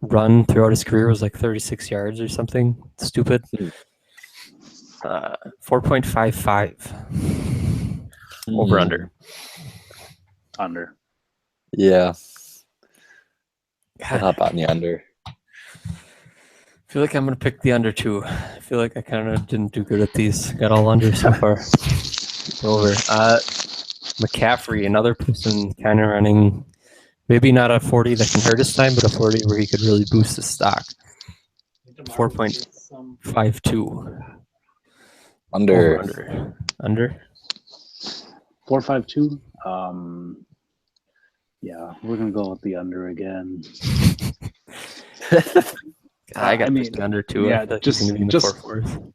Speaker 1: run throughout his career was like 36 yards or something stupid. 4.55. Over under.
Speaker 3: Under.
Speaker 2: Yeah,
Speaker 1: God,
Speaker 2: hop on the under.
Speaker 1: I feel like I'm gonna pick the under too. I feel like I kind of didn't do good at these. Got all under so far. Over. McCaffrey, another person kind of running, maybe not a 40 that can hurt his time, but a 40 where he could really boost his stock. 4.52.
Speaker 2: Under.
Speaker 1: Over, under.
Speaker 3: 4.52. Yeah, we're gonna go with the under again.
Speaker 1: I got
Speaker 3: I mean,
Speaker 1: the under too.
Speaker 3: yeah,
Speaker 1: I feel like
Speaker 3: just-
Speaker 1: he's gonna be in the
Speaker 3: just-
Speaker 1: 4/4.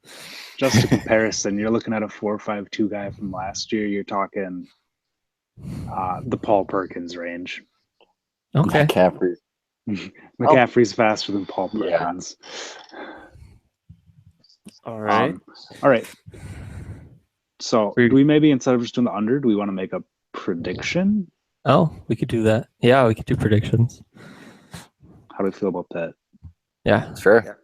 Speaker 3: Just a comparison, you're looking at a 4.52 guy from last year. You're talking the Paul Perkins range.
Speaker 1: Okay.
Speaker 2: McCaffrey.
Speaker 3: McCaffrey's faster than Paul
Speaker 2: Yeah.
Speaker 3: Perkins.
Speaker 1: All right.
Speaker 3: All right. So, do we maybe, instead of just doing the under, do we want to make a prediction?
Speaker 1: Oh, we could do that. Yeah, we could do predictions.
Speaker 3: How do we feel about that?
Speaker 1: Yeah.
Speaker 2: Sure.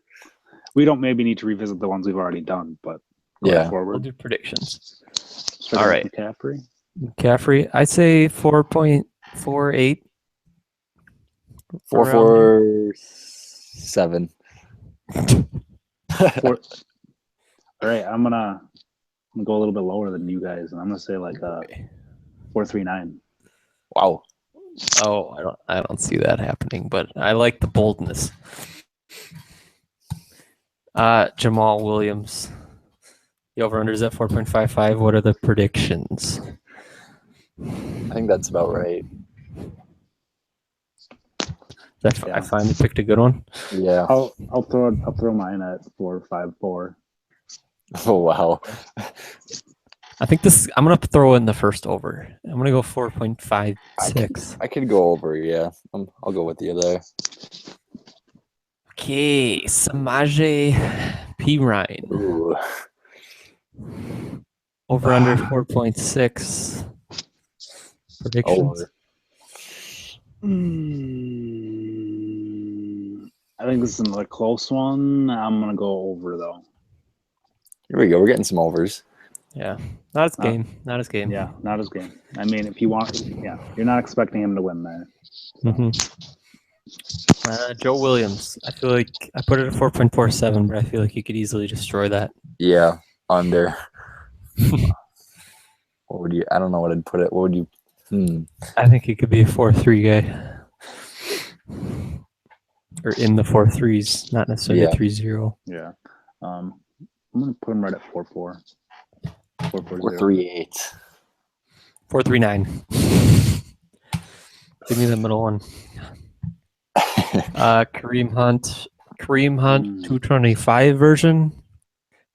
Speaker 3: We don't maybe need to revisit the ones we've already done, but
Speaker 2: Yeah.
Speaker 3: going
Speaker 1: We'll
Speaker 3: forward.
Speaker 1: do predictions.
Speaker 3: Starting
Speaker 1: All
Speaker 3: with
Speaker 1: right.
Speaker 3: McCaffrey.
Speaker 1: McCaffrey, I'd say 4.48.
Speaker 2: 4.47.
Speaker 3: All right, I'm gonna go a little bit lower than you guys, and I'm gonna say like 4.39.
Speaker 2: Wow.
Speaker 1: Oh, I don't see that happening, but I like the boldness. Jamal Williams. The over-under is at 4.55. What are the predictions?
Speaker 2: I think that's about right.
Speaker 1: I
Speaker 3: Yeah.
Speaker 1: finally picked a good one.
Speaker 2: Yeah.
Speaker 3: I'll throw mine at 4.54.
Speaker 2: Oh, wow.
Speaker 1: I think I'm gonna throw in the first over. I'm gonna go 4.56.
Speaker 2: I could go over, yeah. I'll go with you there.
Speaker 1: Okay, Samaje P. Ryan.
Speaker 2: Ooh.
Speaker 1: Over under 4.6. Predictions.
Speaker 2: Over.
Speaker 3: I think this is another close one. I'm gonna go over though.
Speaker 2: Here we go. We're getting some overs.
Speaker 1: Yeah, not his game. Not his game.
Speaker 3: Yeah, not his game. I mean, if you want, yeah, you're not expecting him to win there.
Speaker 1: Mm-hmm. Joe Williams. I feel like I put it at 4.47, but I feel like you could easily destroy that.
Speaker 2: Yeah. Under. What would you? I don't know what I'd put it. What would you?
Speaker 1: I think he could be a 4.3 guy. Or in the 4.3s, not necessarily
Speaker 2: Yeah.
Speaker 1: a 3.0.
Speaker 3: Yeah. I'm gonna put him right at 4.4. 4.40.
Speaker 2: 4.38.
Speaker 1: 4.39. Give me the middle one. Kareem Hunt 225 version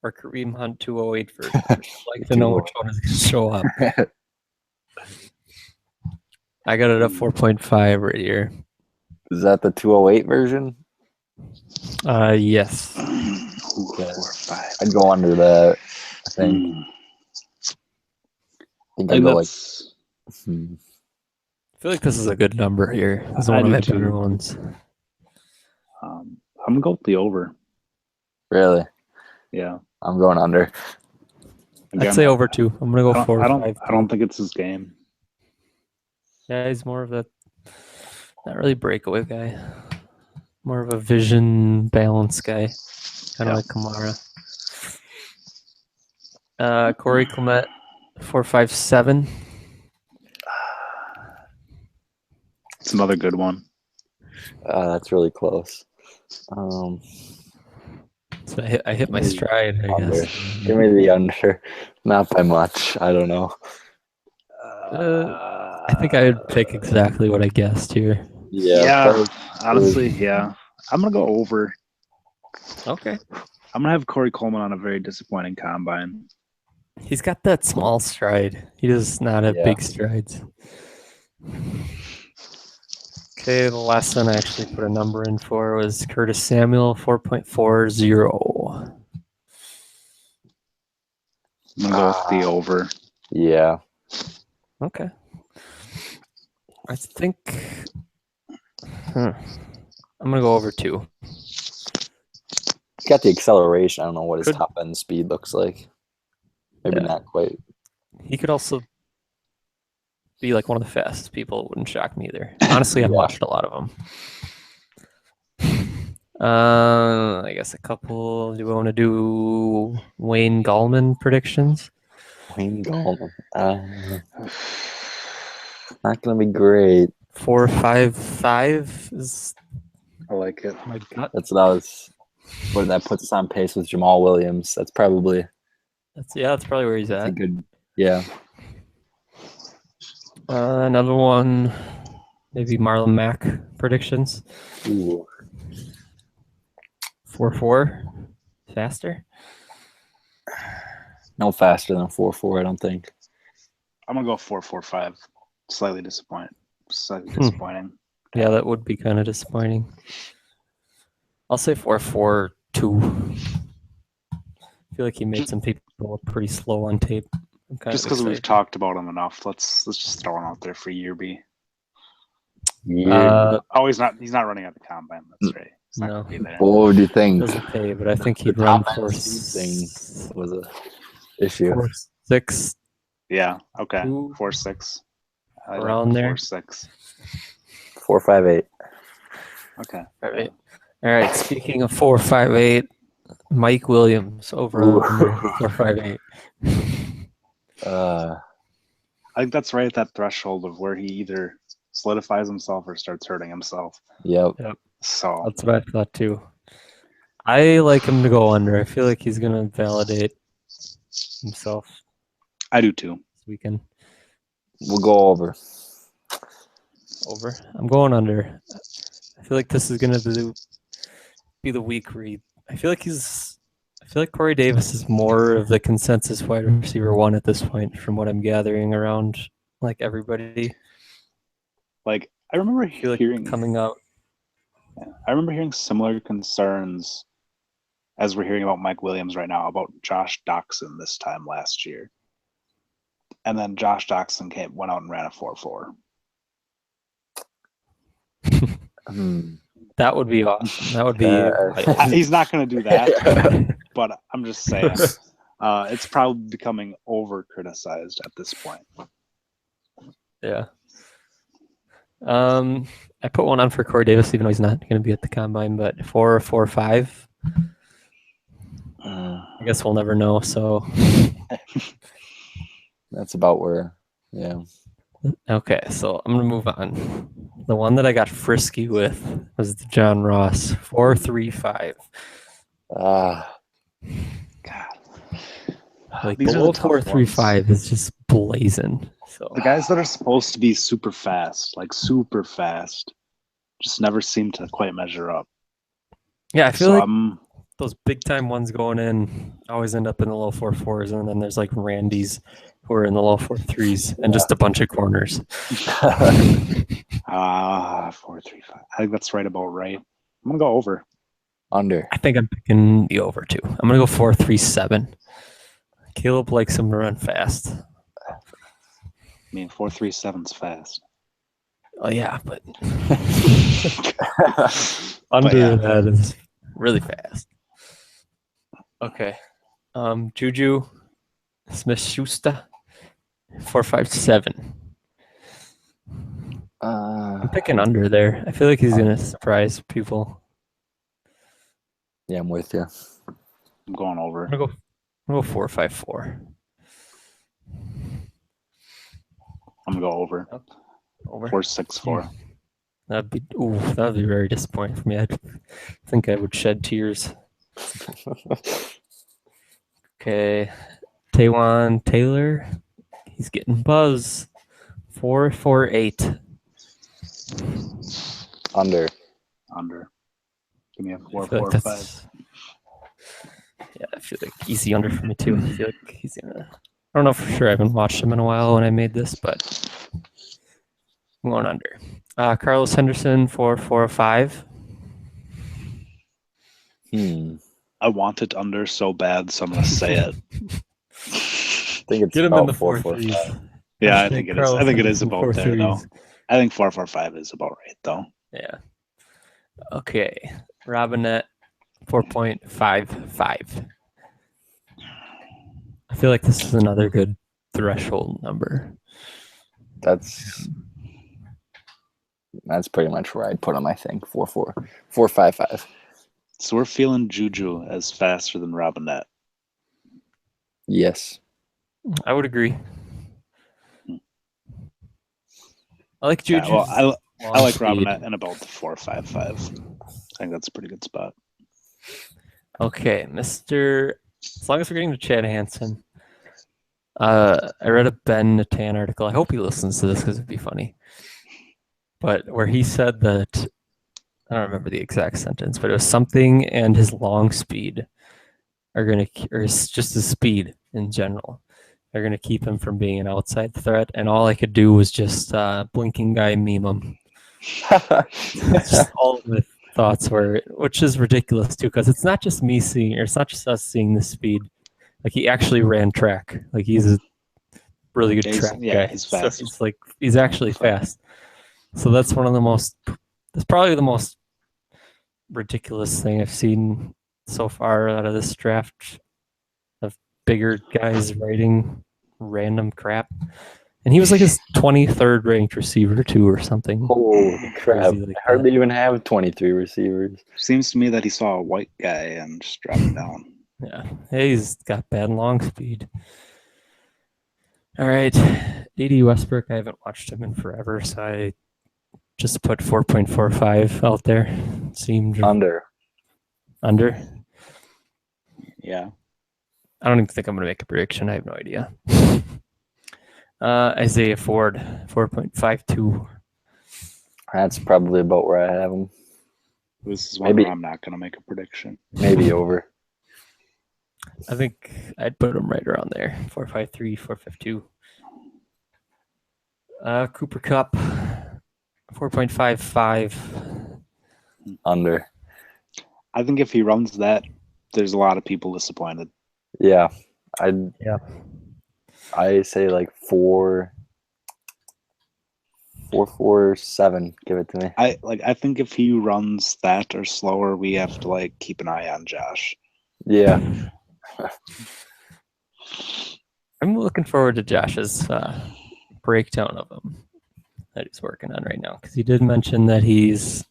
Speaker 1: or Kareem Hunt 208 version. I'd like to know which one is going to show up. I got it at 4.5 right here.
Speaker 2: Is that the 208 version?
Speaker 1: Yes.
Speaker 3: Ooh,
Speaker 2: Yeah.
Speaker 3: 4.5.
Speaker 2: I'd go under that. I think. I think I'd go like.
Speaker 1: I feel like this is a good number here. This is
Speaker 3: I
Speaker 1: one of
Speaker 3: do
Speaker 1: my
Speaker 3: too.
Speaker 1: better ones.
Speaker 3: I'm gonna go with the over.
Speaker 2: Really?
Speaker 3: Yeah.
Speaker 2: I'm going under.
Speaker 3: Again,
Speaker 1: I'd say over 2. I'm going to go 4
Speaker 3: I
Speaker 1: or 5.
Speaker 3: don't think it's his game.
Speaker 1: Yeah, he's more of a not really breakaway guy. More of a vision balance guy. Kind of like Kamara. Corey Clement, 4.57.
Speaker 3: It's another good one.
Speaker 2: That's really close.
Speaker 1: So I hit my stride, I
Speaker 2: Under.
Speaker 1: guess.
Speaker 2: Give me the under. Not by much. I don't know.
Speaker 1: I think I would pick exactly what I guessed here.
Speaker 2: Yeah.
Speaker 3: Yeah,
Speaker 2: probably-
Speaker 3: honestly, yeah. I'm gonna go over.
Speaker 1: Okay.
Speaker 3: I'm gonna have Corey Coleman on a very disappointing combine.
Speaker 1: He's got that small stride. He does not have
Speaker 2: Yeah.
Speaker 1: big strides. Okay, the last one I actually put a number in for was Curtis Samuel, 4.40.
Speaker 3: I'm gonna go with the over.
Speaker 2: Yeah.
Speaker 1: Okay. I think I'm gonna go over 2.
Speaker 2: He's got the acceleration. I don't know what his
Speaker 1: Could-
Speaker 2: top end speed looks like. Maybe
Speaker 1: Yeah.
Speaker 2: not quite.
Speaker 1: He could also be like one of the fastest people. It wouldn't shock me either. Honestly, I've
Speaker 2: Yeah.
Speaker 1: watched a lot of them. I guess a couple. Do we want to do Wayne Gallman predictions?
Speaker 2: Wayne Gallman. Not gonna be great.
Speaker 1: 4.55 is
Speaker 3: I like it.
Speaker 1: my gut.
Speaker 2: That's what I was. What that puts us on pace with Jamal Williams. That's probably
Speaker 1: That's probably where he's
Speaker 2: a
Speaker 1: at.
Speaker 2: good. Yeah.
Speaker 1: Another one, maybe Marlon Mack predictions.
Speaker 2: Ooh.
Speaker 1: 4.4 faster.
Speaker 2: No faster than 4.4. I don't think.
Speaker 3: I'm gonna go 4.45. Slightly disappointing. Disappointing.
Speaker 1: Yeah, that would be kind of disappointing. I'll say 4.42. I feel like he made some people look pretty slow on tape. I'm kind
Speaker 3: Just
Speaker 1: of
Speaker 3: because we've
Speaker 1: excited.
Speaker 3: talked about him enough, let's just throw him out there for year B.
Speaker 2: Yeah.
Speaker 3: Oh, he's not running at the combine. That's right. He's not
Speaker 1: No.
Speaker 3: gonna be there.
Speaker 2: What would you think?
Speaker 1: Doesn't pay, but I think
Speaker 2: The
Speaker 1: he'd run
Speaker 2: top end
Speaker 1: for
Speaker 2: speed thing was a issue.
Speaker 1: 4.6
Speaker 3: Yeah. Okay.
Speaker 1: Two.
Speaker 3: 4.6. I like
Speaker 1: Around there.
Speaker 3: 4.6.
Speaker 2: 4.58.
Speaker 3: Okay.
Speaker 1: All right. All right. Speaking of 4.58, Mike Williams over
Speaker 2: Ooh.
Speaker 1: under 4.58.
Speaker 3: I think that's right at that threshold of where he either solidifies himself or starts hurting himself.
Speaker 2: Yep.
Speaker 3: So
Speaker 1: That's what I thought too. I like him to go under. I feel like he's gonna validate himself
Speaker 3: I do too.
Speaker 1: this weekend.
Speaker 2: We'll go over.
Speaker 1: Over. I'm going under. I feel like this is gonna be the week where I feel like Corey Davis is more of the consensus wide receiver 1 at this point, from what I'm gathering around like everybody.
Speaker 3: Like I remember
Speaker 1: I feel like
Speaker 3: hearing
Speaker 1: coming out.
Speaker 3: I remember hearing similar concerns as we're hearing about Mike Williams right now about Josh Doxson this time last year. And then Josh Doxson went out and ran a 4.4.
Speaker 1: That would be awesome. That would be.
Speaker 3: He's not going to do that, but I'm just saying it's probably becoming over criticized at this point.
Speaker 1: Yeah. I put one on for Corey Davis, even though he's not going to be at the combine, but 4.45. I guess we'll never know. So
Speaker 2: That's about where. Yeah.
Speaker 1: okay, so I'm gonna move on. The one that I got frisky with was the John Ross 4.35.
Speaker 3: God.
Speaker 1: Like
Speaker 3: These are
Speaker 1: below
Speaker 3: the tough
Speaker 1: 4.35 is just blazing. So
Speaker 3: The guys that are supposed to be super fast, just never seem to quite measure up.
Speaker 1: yeah, I feel
Speaker 3: So
Speaker 1: like
Speaker 3: I'm
Speaker 1: those big time ones going in always end up in the low 4.4s, and then there's like Randy's who are in the low 4.3s, and just a bunch of corners.
Speaker 3: 4.35. I think that's right about right. I'm gonna go over.
Speaker 2: Under.
Speaker 1: I think I'm picking the over too. I'm gonna go 4.37. Caleb likes him to run fast.
Speaker 3: I mean, 4.37's fast.
Speaker 1: Oh yeah, but under
Speaker 3: yeah.
Speaker 1: that is really fast. Okay. Juju Smith-Schuster 4.57. I'm picking under there. I feel like he's gonna surprise people.
Speaker 2: Yeah, I'm with you.
Speaker 3: I'm going over.
Speaker 1: I'm gonna go 4.54.
Speaker 3: I'm gonna go over.
Speaker 1: Over.
Speaker 3: 4.64.
Speaker 1: That'd be very disappointing for me. I think I would shed tears. Okay. Taywan Taylor. He's getting buzz. 4.48.
Speaker 2: Under.
Speaker 3: Under. Give me a
Speaker 1: I feel like
Speaker 3: 4.45.
Speaker 1: Yeah, I feel like easy under for me too. I feel like he's gonna. I don't know for sure. I haven't watched him in a while when I made this, but I'm going under. Carlos Henderson for 405.
Speaker 3: I want it under so bad, so I'm gonna say it.
Speaker 2: I think it's
Speaker 1: Get him in
Speaker 2: about
Speaker 1: the 4
Speaker 2: 4-4.
Speaker 1: threes.
Speaker 3: Yeah, I
Speaker 1: Hashtag
Speaker 3: think it is.
Speaker 1: Carlos
Speaker 3: I think it is
Speaker 1: Henderson,
Speaker 3: about
Speaker 1: 4
Speaker 3: there though.
Speaker 1: threes.
Speaker 3: I think 4.45 is about right though.
Speaker 1: Yeah. Okay. Robinette 4.55. I feel like this is another good threshold number.
Speaker 2: That's pretty much where I'd put on my thing. 4.55.
Speaker 3: So we're feeling Juju as faster than Robinette.
Speaker 2: Yes.
Speaker 1: I would agree. I like Juju.
Speaker 3: Yeah, well, I like Robinette in about the 4.55. I think that's a pretty good spot.
Speaker 1: Okay, Mr. As long as we're getting to Chad Hansen. I read a Ben Natan article. I hope he listens to this because it'd be funny. But where he said that, I don't remember the exact sentence, but it was something and his long speed are going to, or just his speed in general, are going to keep him from being an outside threat. And all I could do was just blinking guy meme him. Just all of the thoughts were, which is ridiculous too, because it's not just me seeing, or it's not just us seeing the speed. Like he actually ran track. Like he's a really good track guy.
Speaker 3: He's fast.
Speaker 1: So he's actually fast. So that's probably the most ridiculous thing I've seen so far out of this draft of bigger guys writing random crap. And he was like his 23rd ranked receiver too or something.
Speaker 2: Holy crap.
Speaker 1: Like
Speaker 2: I hardly even have 23 receivers.
Speaker 3: Seems to me that he saw a white guy and just dropped him down.
Speaker 1: Yeah. Hey, he's got bad long speed. All right. D.D. Westbrook, I haven't watched him in forever, so I just put 4.45 out there. Seemed
Speaker 2: Under.
Speaker 3: Yeah.
Speaker 1: I don't even think I'm going to make a prediction. I have no idea. Isaiah Ford, 4.52.
Speaker 2: That's probably about where I have him.
Speaker 3: This is one where I'm not going to make a prediction.
Speaker 2: Maybe over.
Speaker 1: I think I'd put him right around there. 4.53, 4.52. Cooper Cup, 4.55.
Speaker 2: Under.
Speaker 3: I think if he runs that, there's a lot of people disappointed.
Speaker 2: Yeah. I say like 4.47. Give it to me.
Speaker 3: I think if he runs that or slower, we have to like keep an eye on Josh.
Speaker 2: Yeah.
Speaker 1: I'm looking forward to Josh's breakdown of him that he's working on right now, because he did mention that he's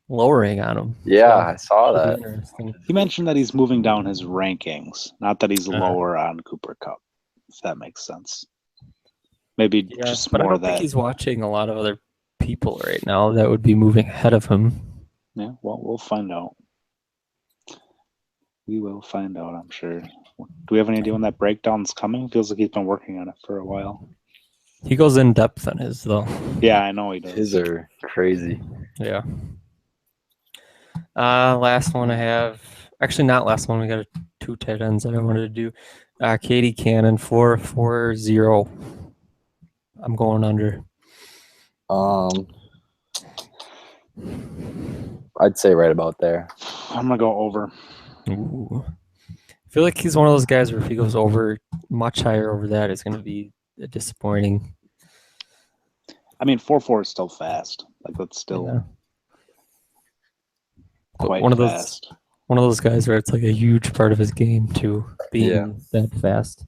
Speaker 1: lowering on him.
Speaker 2: Yeah,
Speaker 1: So
Speaker 2: I saw
Speaker 1: it'll be
Speaker 2: that.
Speaker 1: interesting.
Speaker 3: He mentioned that he's moving down his rankings, not that he's lower on Cooper Cup, if that makes sense. Maybe just
Speaker 1: but
Speaker 3: more
Speaker 1: I don't
Speaker 3: that.
Speaker 1: think he's watching a lot of other people right now that would be moving ahead of him.
Speaker 3: Yeah, well, we'll find out. We will find out, I'm sure. Do we have any idea when that breakdown's coming? Feels like he's been working on it for a while.
Speaker 1: He goes in depth on his, though.
Speaker 3: Yeah, I know he does.
Speaker 2: His are crazy.
Speaker 1: Yeah. Last one I have. Actually, not last one. We got two tight ends that I wanted to do. Katie Cannon, 4.40. I'm going under.
Speaker 2: I'd say right about there.
Speaker 3: I'm going to go over.
Speaker 1: Ooh. I feel like he's one of those guys where if he goes over much higher over that, it's going to be disappointing.
Speaker 3: I mean, 4.4 is still fast. Like, that's still quite
Speaker 1: one of
Speaker 3: fast.
Speaker 1: One of those guys where it's like a huge part of his game too, being that fast.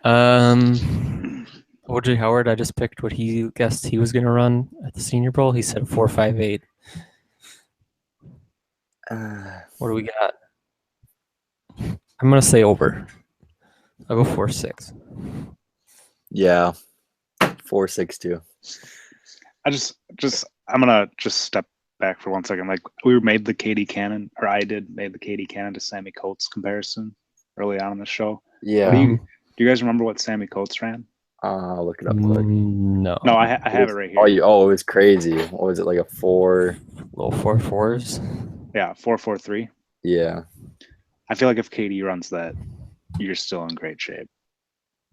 Speaker 1: O.J. Howard, I just picked what he guessed he was going to run at the Senior Bowl. He said 4.58. What do we got? I'm going to say over. I'll go 4.6.
Speaker 2: Yeah. 4.62.
Speaker 3: I'm going to just step back for 1 second. Like, we made the Katie Cannon, or I made the Katie Cannon to Sammy Coates comparison early on in the show.
Speaker 2: Yeah.
Speaker 3: Do you guys remember what Sammy Coates ran?
Speaker 2: I'll look it up quick.
Speaker 1: No.
Speaker 3: No, I have it right here.
Speaker 2: Oh, it was crazy. What was it, like a 4?
Speaker 1: Low 4.4s?
Speaker 3: Yeah, 4.43.
Speaker 2: Yeah.
Speaker 3: I feel like if KD runs that, you're still in great shape.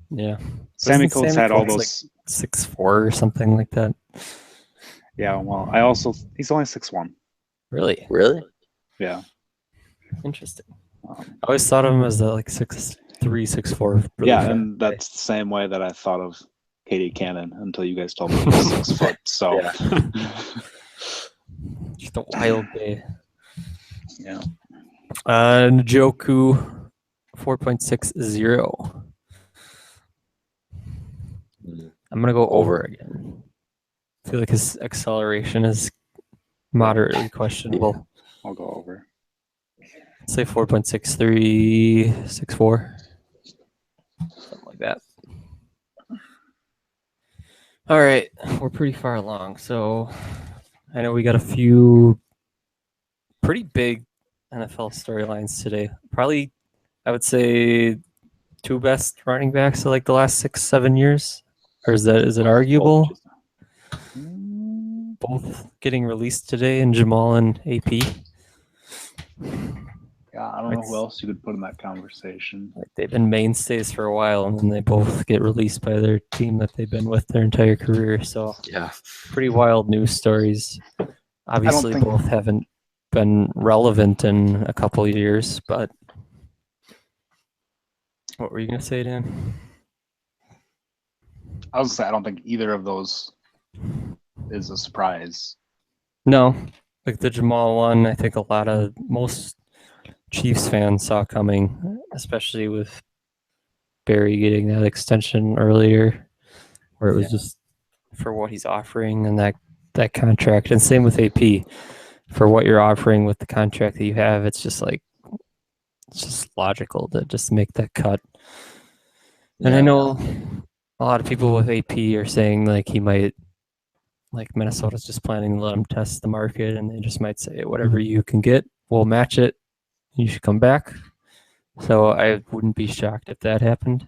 Speaker 1: Yeah.
Speaker 3: Sammy
Speaker 1: Doesn't
Speaker 3: Coates
Speaker 1: Sammy
Speaker 3: had all
Speaker 1: Coates,
Speaker 3: those.
Speaker 1: 6'4" or something like that.
Speaker 3: Yeah, well, he's only 6'1".
Speaker 1: Really?
Speaker 2: Really?
Speaker 3: Yeah.
Speaker 1: Interesting. I
Speaker 3: Um,
Speaker 1: always thought of him as like 6'3", 6'4". Really
Speaker 3: yeah,
Speaker 1: fat
Speaker 3: and
Speaker 1: guy.
Speaker 3: that's the same way that I thought of KD Cannon until you guys told me he was 6 foot. So,
Speaker 2: Yeah.
Speaker 1: Just a wild day.
Speaker 3: yeah.
Speaker 1: Njoku, 4.60.
Speaker 2: Mm.
Speaker 1: I'm gonna go over
Speaker 2: Over.
Speaker 1: again. I feel like his acceleration is moderately questionable.
Speaker 3: I'll go over.
Speaker 1: Say 4.63, 64. Something like that. All right, we're pretty far along. So I know we got a few pretty big NFL storylines today. Probably, I would say, two best running backs of like the last 6-7 years. Or is it arguable? Both getting released today in Jamal and AP.
Speaker 3: Yeah, I don't know who else you could put in that conversation.
Speaker 1: Like they've been mainstays for a while, and then they both get released by their team that they've been with their entire career. So
Speaker 2: Yeah.
Speaker 1: pretty wild news stories. Obviously,
Speaker 3: think-
Speaker 1: both haven't been relevant in a couple of years, but what were you gonna say, Dan?
Speaker 3: I was gonna say I don't think either of those is a surprise.
Speaker 1: No, like the Jamal one, I think most Chiefs fans saw coming, especially with Barry getting that extension earlier, where it was just for what he's offering and that contract. And same with AP, for what you're offering with the contract that you have. It's just logical to just make that cut. And I know a lot of people with AP are saying like he might, like Minnesota's just planning to let him test the market, and they just might say whatever you can get, we'll match it. You should come back. So I wouldn't be shocked if that happened.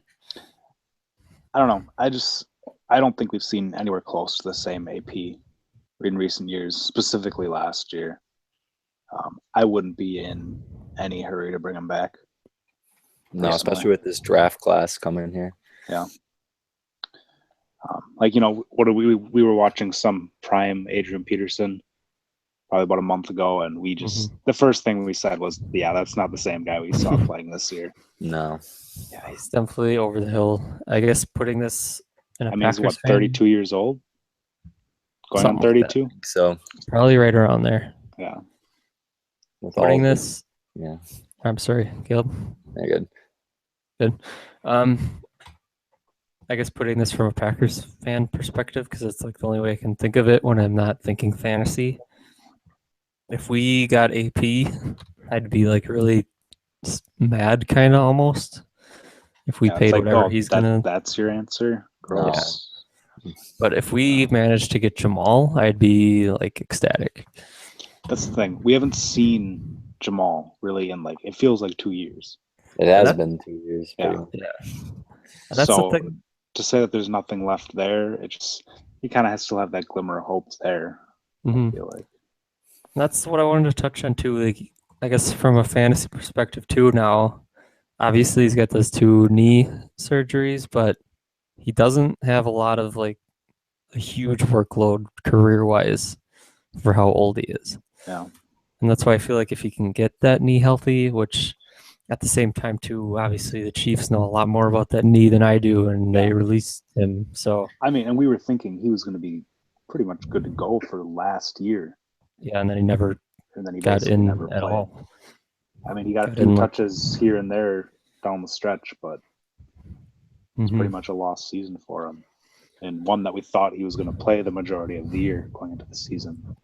Speaker 3: I don't know. I don't think we've seen anywhere close to the same AP in recent years, specifically last year. I wouldn't be in any hurry to bring him back.
Speaker 2: No,
Speaker 3: personally.
Speaker 2: especially with this draft class coming here.
Speaker 3: Yeah. What are we were watching some prime Adrian Peterson probably about a month ago, and we just the first thing we said was, yeah, that's not the same guy we saw playing this year.
Speaker 2: No.
Speaker 1: Yeah, he's definitely over the hill. I guess putting this in a
Speaker 3: He's
Speaker 1: Packers fan,
Speaker 3: 32 years old? Going
Speaker 1: Something
Speaker 3: on
Speaker 1: like
Speaker 3: 32?
Speaker 2: So
Speaker 1: probably right around there.
Speaker 3: Yeah.
Speaker 2: with
Speaker 1: Putting
Speaker 2: all
Speaker 1: this,
Speaker 2: yeah,
Speaker 1: I'm sorry, Caleb.
Speaker 2: yeah, good.
Speaker 1: Good. I guess putting this from a Packers fan perspective, because it's like the only way I can think of it when I'm not thinking fantasy. If we got AP, I'd be like really mad, kind of almost. If we
Speaker 3: Yeah, it's
Speaker 1: paid
Speaker 3: like,
Speaker 1: whatever he's gonna.
Speaker 3: That's your answer? Gross.
Speaker 1: But if we managed to get Jamal, I'd be like ecstatic.
Speaker 3: That's the thing. We haven't seen Jamal really in it feels like 2 years.
Speaker 2: It has
Speaker 1: that-
Speaker 2: been 2 years.
Speaker 3: Yeah.
Speaker 2: pretty much.
Speaker 1: And that's
Speaker 3: So
Speaker 1: the thing.
Speaker 3: to say that there's nothing left there, it just he kind of has to have that glimmer of hope there.
Speaker 1: Mhm.
Speaker 3: I feel like.
Speaker 1: That's what I wanted to touch on too. Like, I guess from a fantasy perspective too. Now, obviously, he's got those 2 knee surgeries, but he doesn't have a lot of like a huge workload career-wise for how old he is.
Speaker 3: Yeah.
Speaker 1: And that's why I feel like if he can get that knee healthy, which at the same time too, obviously the Chiefs know a lot more about that knee than I do, and they released him. So
Speaker 3: I mean, and we were thinking he was going to be pretty much good to go for last year,
Speaker 1: yeah, and then he never
Speaker 3: and then he
Speaker 1: got
Speaker 3: basically
Speaker 1: in
Speaker 3: never
Speaker 1: at
Speaker 3: played.
Speaker 1: all.
Speaker 3: I mean, he got a
Speaker 1: Got
Speaker 3: few
Speaker 1: in,
Speaker 3: touches here and there down the stretch, but it's
Speaker 1: Mhm.
Speaker 3: pretty much a lost season for him, and one that we thought he was going to play the majority of the year going into the season.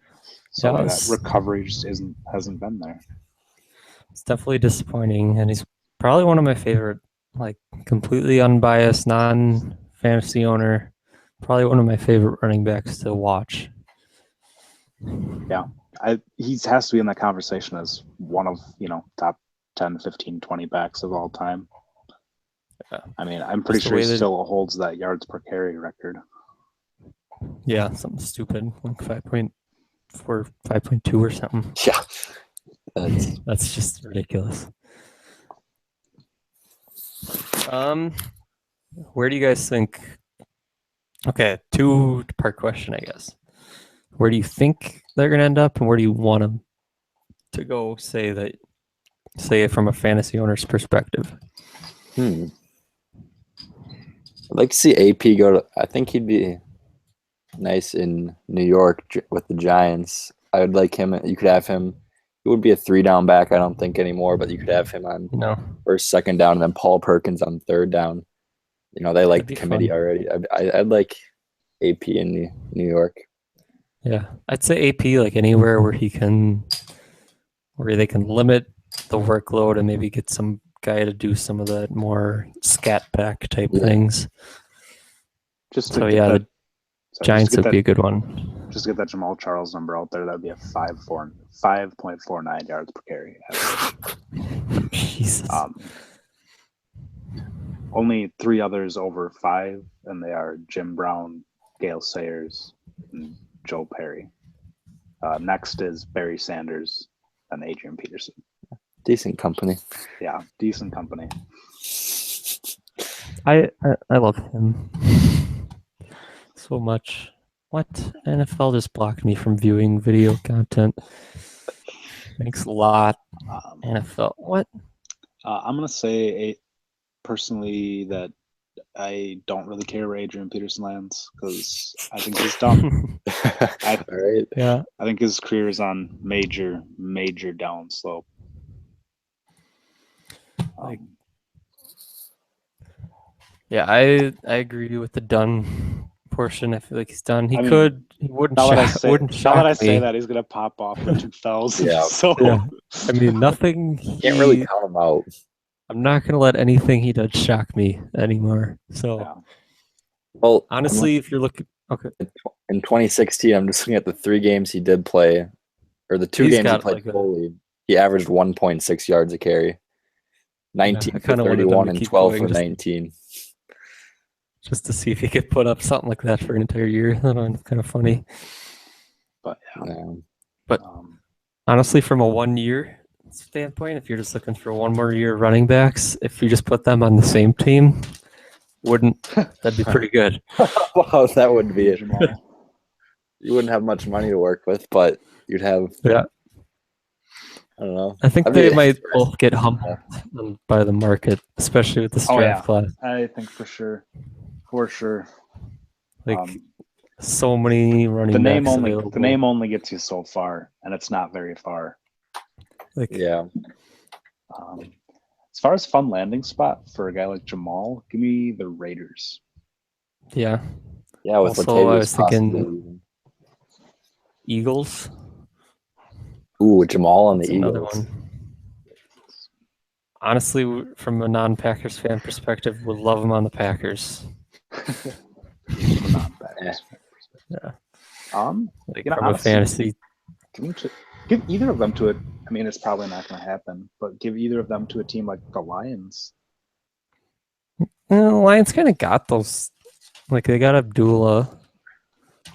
Speaker 3: So
Speaker 1: Yeah,
Speaker 3: that recovery just hasn't been there.
Speaker 1: It's definitely disappointing, and he's probably one of my favorite, like completely unbiased, non-fantasy owner. Probably one of my favorite running backs to watch.
Speaker 3: Yeah, he has to be in that conversation as one of top 10, 15, 20 backs of all time.
Speaker 1: Yeah.
Speaker 3: I mean, I'm pretty sure he still holds that yards per carry record.
Speaker 1: Yeah, something stupid, like 5.4, 5.2 or something.
Speaker 2: Yeah.
Speaker 1: That's just ridiculous. Where do you guys think? Okay, two-part question, I guess. Where do you think they're gonna end up, and where do you want them to go? Say it from a fantasy owner's perspective.
Speaker 2: I'd like to see AP go to. I think he'd be nice in New York with the Giants. I would like him. You could have him. It would be a 3-down back, I don't think anymore, but you could have him on first, second down, and then Paul Perkins on third down. They like the committee already. I'd like AP in New York.
Speaker 1: Yeah, I'd say AP like anywhere where they can limit the workload and maybe get some guy to do some of that more scat back type things. The Giants would be a good one.
Speaker 3: Just get that Jamal Charles number out there. That'd be a 5.49 yards per carry.
Speaker 1: Jesus.
Speaker 3: Only 3 others over 5, and they are Jim Brown, Gale Sayers, and Joe Perry. Next is Barry Sanders and Adrian Peterson.
Speaker 2: Decent company.
Speaker 3: Yeah, decent company.
Speaker 1: I love him so much. What? NFL just blocked me from viewing video content. Thanks a lot. NFL. What?
Speaker 3: I'm going to say personally that I don't really care where Adrian Peterson lands because I think he's done.
Speaker 2: All right.
Speaker 1: Yeah.
Speaker 3: I think his career is on major downslope.
Speaker 1: Yeah, I agree with the done portion. I feel like he's done. He wouldn't shock me.
Speaker 3: Now that I say that, he's gonna pop off for 2,000.
Speaker 2: Yeah.
Speaker 3: So
Speaker 1: yeah. I mean, nothing.
Speaker 2: Can't really count him out.
Speaker 1: I'm not gonna let anything he does shock me anymore. So,
Speaker 3: yeah.
Speaker 2: Well,
Speaker 1: honestly, if you're looking, okay,
Speaker 2: in 2016, I'm just looking at the 3 games he did play, or the 2 games he played fully. He averaged 1.6 yards a carry, 19 for 31, and 12 for 19.
Speaker 1: Just to see if he could put up something like that for an entire year. That's kind of funny.
Speaker 3: But
Speaker 1: honestly, from a 1 year standpoint, if you're just looking for 1 more year of running backs, if you just put them on the same team, that'd be pretty good.
Speaker 2: Well, that would be it. You wouldn't have much money to work with, but you'd have.
Speaker 1: Yeah.
Speaker 2: I don't know.
Speaker 1: I think they might both get humbled by the market, especially with this draft class.
Speaker 3: I think for sure.
Speaker 1: Like so many running backs.
Speaker 3: The name only gets you so far, and it's not very far.
Speaker 1: Like
Speaker 2: yeah.
Speaker 3: As far as fun landing spot for a guy like Jamal, give me the Raiders.
Speaker 1: Yeah.
Speaker 2: Yeah. With
Speaker 1: also, I was thinking Eagles.
Speaker 2: Ooh, Jamal on the Eagles.
Speaker 1: Another one. Honestly, from a non-Packers fan perspective, would love him on the Packers.
Speaker 3: Yeah.
Speaker 1: From a fantasy.
Speaker 3: Give either of them to it. I mean, it's probably not going to happen, but give either of them to a team like the Lions.
Speaker 1: The Lions kind of got those. Like they got Abdullah.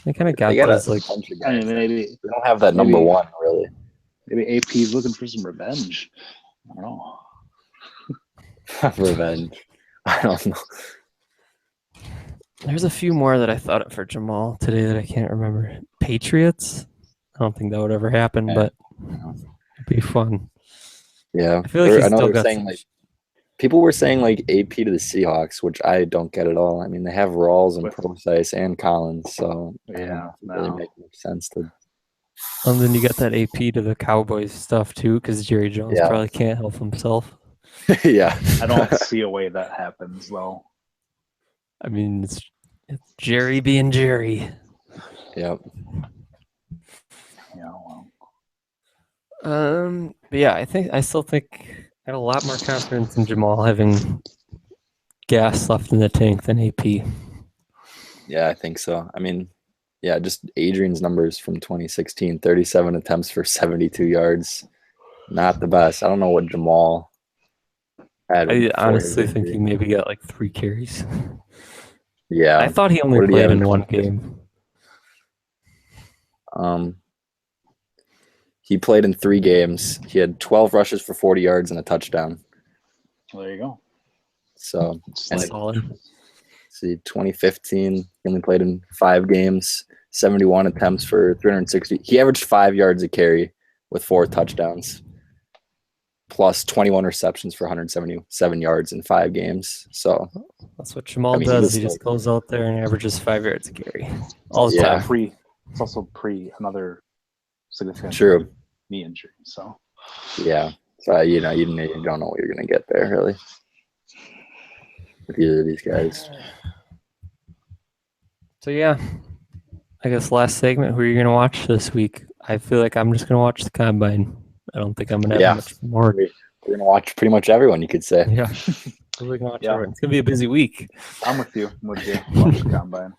Speaker 1: They kind of got those. Like
Speaker 3: I mean, maybe
Speaker 2: they don't have that number 1 really.
Speaker 3: Maybe AP's looking for some revenge. I don't know.
Speaker 2: Revenge. I don't know.
Speaker 1: There's a few more that I thought of for Jamal today that I can't remember. Patriots? I don't think that would ever happen, but it'd be fun.
Speaker 2: Yeah.
Speaker 1: I feel like
Speaker 2: I know they're saying people were saying like AP to the Seahawks, which I don't get at all. I mean, they have Rawls and Procise and Collins, so it really makes no sense to.
Speaker 1: And then you got that AP to the Cowboys stuff too, because Jerry Jones probably can't help himself.
Speaker 2: Yeah.
Speaker 3: I don't see a way that happens though.
Speaker 1: I mean, it's Jerry being Jerry.
Speaker 2: Yep.
Speaker 3: Yeah. Well.
Speaker 1: But yeah, I still think I had a lot more confidence in Jamal having gas left in the tank than AP.
Speaker 2: Yeah, I think so. I mean, yeah, just Adrian's numbers from 2016, 37 attempts for 72 yards. Not the best. I don't know what Jamal had.
Speaker 1: I honestly think he maybe got like 3 carries.
Speaker 2: Yeah.
Speaker 1: I thought he only played in 1 game.
Speaker 2: He played in 3 games. He had 12 rushes for 40 yards and a touchdown.
Speaker 3: Well, there you go.
Speaker 2: So,
Speaker 3: It's
Speaker 2: and
Speaker 3: like,
Speaker 1: Solid.
Speaker 2: see, 2015, he only played in 5 games, 71 attempts for 360. He averaged 5 yards a carry with 4 touchdowns, plus 21 receptions for 177 yards in 5 games. So
Speaker 1: That's what Jamal
Speaker 2: I mean,
Speaker 1: does.
Speaker 2: he
Speaker 1: He
Speaker 2: was
Speaker 1: just goes out there and averages 5 yards a carry
Speaker 3: it's
Speaker 1: all the
Speaker 3: also
Speaker 1: time.
Speaker 3: It's also pre another significant
Speaker 2: True.
Speaker 3: knee injury. So
Speaker 2: Yeah. So you don't know what you're gonna get there really with either of these guys.
Speaker 1: So yeah, I guess last segment. Who are you gonna watch this week? I feel like I'm just gonna watch the combine. I don't think I'm gonna have
Speaker 2: Yeah.
Speaker 1: much more.
Speaker 2: We're gonna watch pretty much everyone, you could say.
Speaker 1: Yeah, we're gonna watch
Speaker 3: Yeah.
Speaker 1: everyone. It's gonna be a busy week.
Speaker 3: I'm with you. Watch the combine.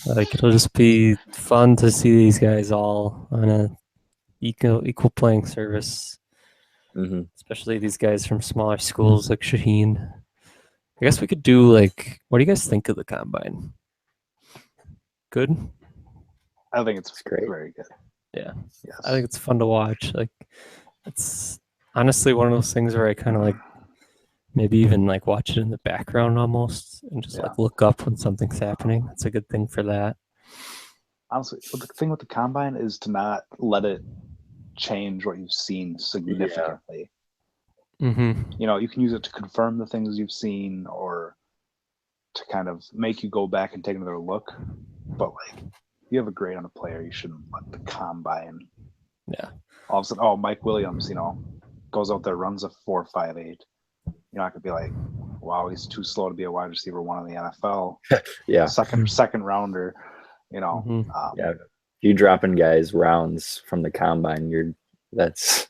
Speaker 1: Like it'll just be fun to see these guys all on a equal playing service,
Speaker 2: Mm-hmm.
Speaker 1: especially these guys from smaller schools like Shaheen. I guess we could do like, what do you guys think of the combine? Good.
Speaker 3: I think it's
Speaker 2: great.
Speaker 3: very good.
Speaker 1: Yeah.
Speaker 3: Yes.
Speaker 1: I think it's fun to watch. Like, it's honestly one of those things where I kind of like maybe even like watch it in the background almost and just like look up when something's happening. It's a good thing for that.
Speaker 3: Honestly, the thing with the combine is to not let it change what you've seen significantly.
Speaker 1: Mm-hmm.
Speaker 3: You know, you can use it to confirm the things you've seen or to kind of make you go back and take another look. But like, you have a grade on a player, you shouldn't let the combine.
Speaker 1: Yeah.
Speaker 3: All of a sudden, oh, Mike Williams, goes out there, runs a 4.58. You're not gonna be like, wow, he's too slow to be a wide receiver 1 in the NFL.
Speaker 2: Yeah.
Speaker 3: Second rounder.
Speaker 1: Mhm.
Speaker 2: Yeah. If you dropping guys rounds from the combine, that's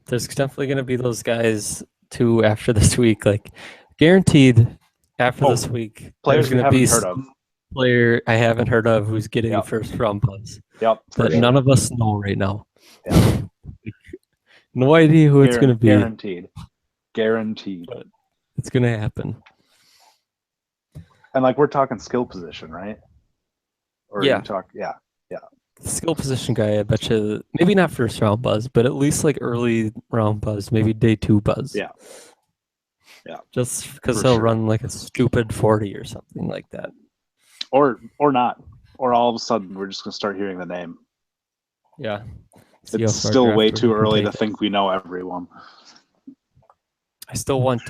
Speaker 1: There's definitely going to be those guys too after this week. Like, guaranteed after this week,
Speaker 3: players
Speaker 1: there's
Speaker 3: we
Speaker 1: going to be
Speaker 3: haven't heard of.
Speaker 1: player I haven't heard of who's getting
Speaker 3: Yep.
Speaker 1: first round buzz
Speaker 3: Yep.
Speaker 1: that none of us know right now.
Speaker 3: Yeah.
Speaker 1: No idea who it's going to be.
Speaker 3: Guaranteed.
Speaker 1: But it's going to happen.
Speaker 3: And like we're talking skill position, right? Or
Speaker 1: Yeah.
Speaker 3: you talk, yeah.
Speaker 1: Skill position guy, I bet you, maybe not first round buzz, but at least like early round buzz, maybe day 2 buzz.
Speaker 3: Yeah. Yeah.
Speaker 1: Just because
Speaker 3: For
Speaker 1: he'll
Speaker 3: sure.
Speaker 1: run like a stupid 40 or something like that.
Speaker 3: Or not. Or all of a sudden we're just gonna start hearing the name.
Speaker 1: Yeah. See how
Speaker 3: It's
Speaker 1: far
Speaker 3: still
Speaker 1: draft
Speaker 3: way
Speaker 1: order
Speaker 3: too
Speaker 1: can
Speaker 3: early
Speaker 1: take
Speaker 3: to
Speaker 1: it.
Speaker 3: think we know everyone.
Speaker 1: I still want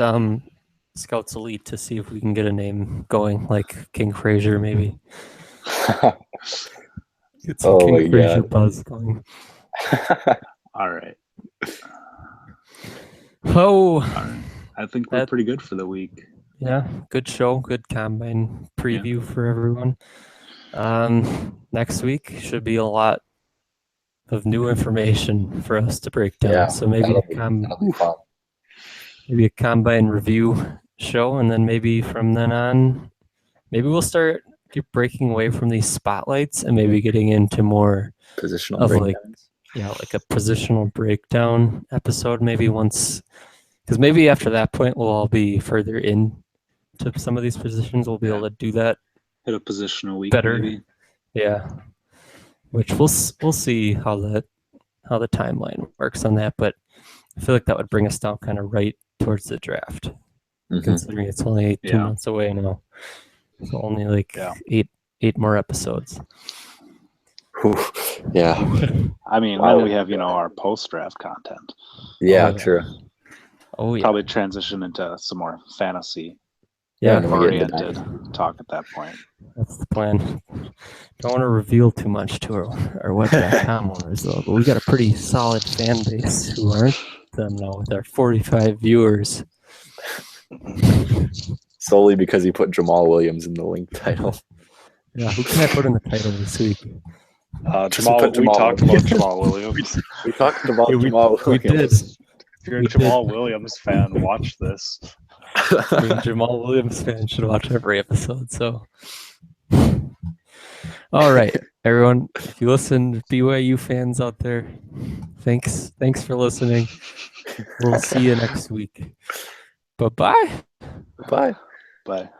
Speaker 1: Scouts Elite to see if we can get a name going, like King Frazier, maybe. Get some
Speaker 2: Oh
Speaker 1: King
Speaker 2: my
Speaker 1: Frazier
Speaker 2: God.
Speaker 1: buzz going.
Speaker 3: All right.
Speaker 1: Oh,
Speaker 3: I think we're
Speaker 1: That-
Speaker 3: pretty good for the week.
Speaker 1: yeah, good show, good combine preview for everyone. Next week should be a lot of new information for us to break down.
Speaker 2: Yeah,
Speaker 1: So maybe
Speaker 2: that'll be fun.
Speaker 1: maybe a combine review show, and then maybe from then on, maybe we'll start breaking away from these spotlights and maybe getting into more
Speaker 2: Positional
Speaker 1: of
Speaker 2: breakdowns.
Speaker 1: like a positional breakdown episode. Maybe once, because maybe after that point we'll all be further in to some of these positions. We'll be able to do that
Speaker 3: Hit a positional week
Speaker 1: better.
Speaker 3: maybe.
Speaker 1: Yeah, which we'll see how the timeline works on that, but I feel like that would bring us down kind of right towards the draft,
Speaker 2: Mhm.
Speaker 1: considering it's only 2
Speaker 3: Yeah.
Speaker 1: months away now. So only like
Speaker 3: Yeah.
Speaker 1: eight more episodes.
Speaker 2: Whew. Yeah.
Speaker 3: I mean,
Speaker 2: Wow.
Speaker 3: then we have, our post-draft content.
Speaker 2: Yeah,
Speaker 1: Oh, yeah.
Speaker 2: true.
Speaker 1: Oh yeah,
Speaker 3: Probably transition into some more fantasy
Speaker 1: yeah.
Speaker 2: and then we get into
Speaker 3: oriented talk at that point.
Speaker 1: That's the plan. Don't want to reveal too much to our web.com owners though, but we got a pretty solid fan base who aren't them now with our 45 viewers.
Speaker 2: solely because he put Jamal Williams in the link title.
Speaker 1: Yeah, who can I put in the title this week?
Speaker 3: Jamal,
Speaker 2: put
Speaker 3: we
Speaker 2: Jamal
Speaker 3: talked about Jamal Williams.
Speaker 2: We talked about
Speaker 1: Yeah,
Speaker 2: Jamal
Speaker 1: we did.
Speaker 2: Williams.
Speaker 3: If you're a
Speaker 1: We
Speaker 3: Jamal Williams fan, watch this.
Speaker 1: I mean, Jamal Williams fans should watch every episode. So, all right, everyone, if you listen, BYU fans out there, thanks for listening. We'll see you next week. Bye-bye.
Speaker 2: Bye.
Speaker 3: But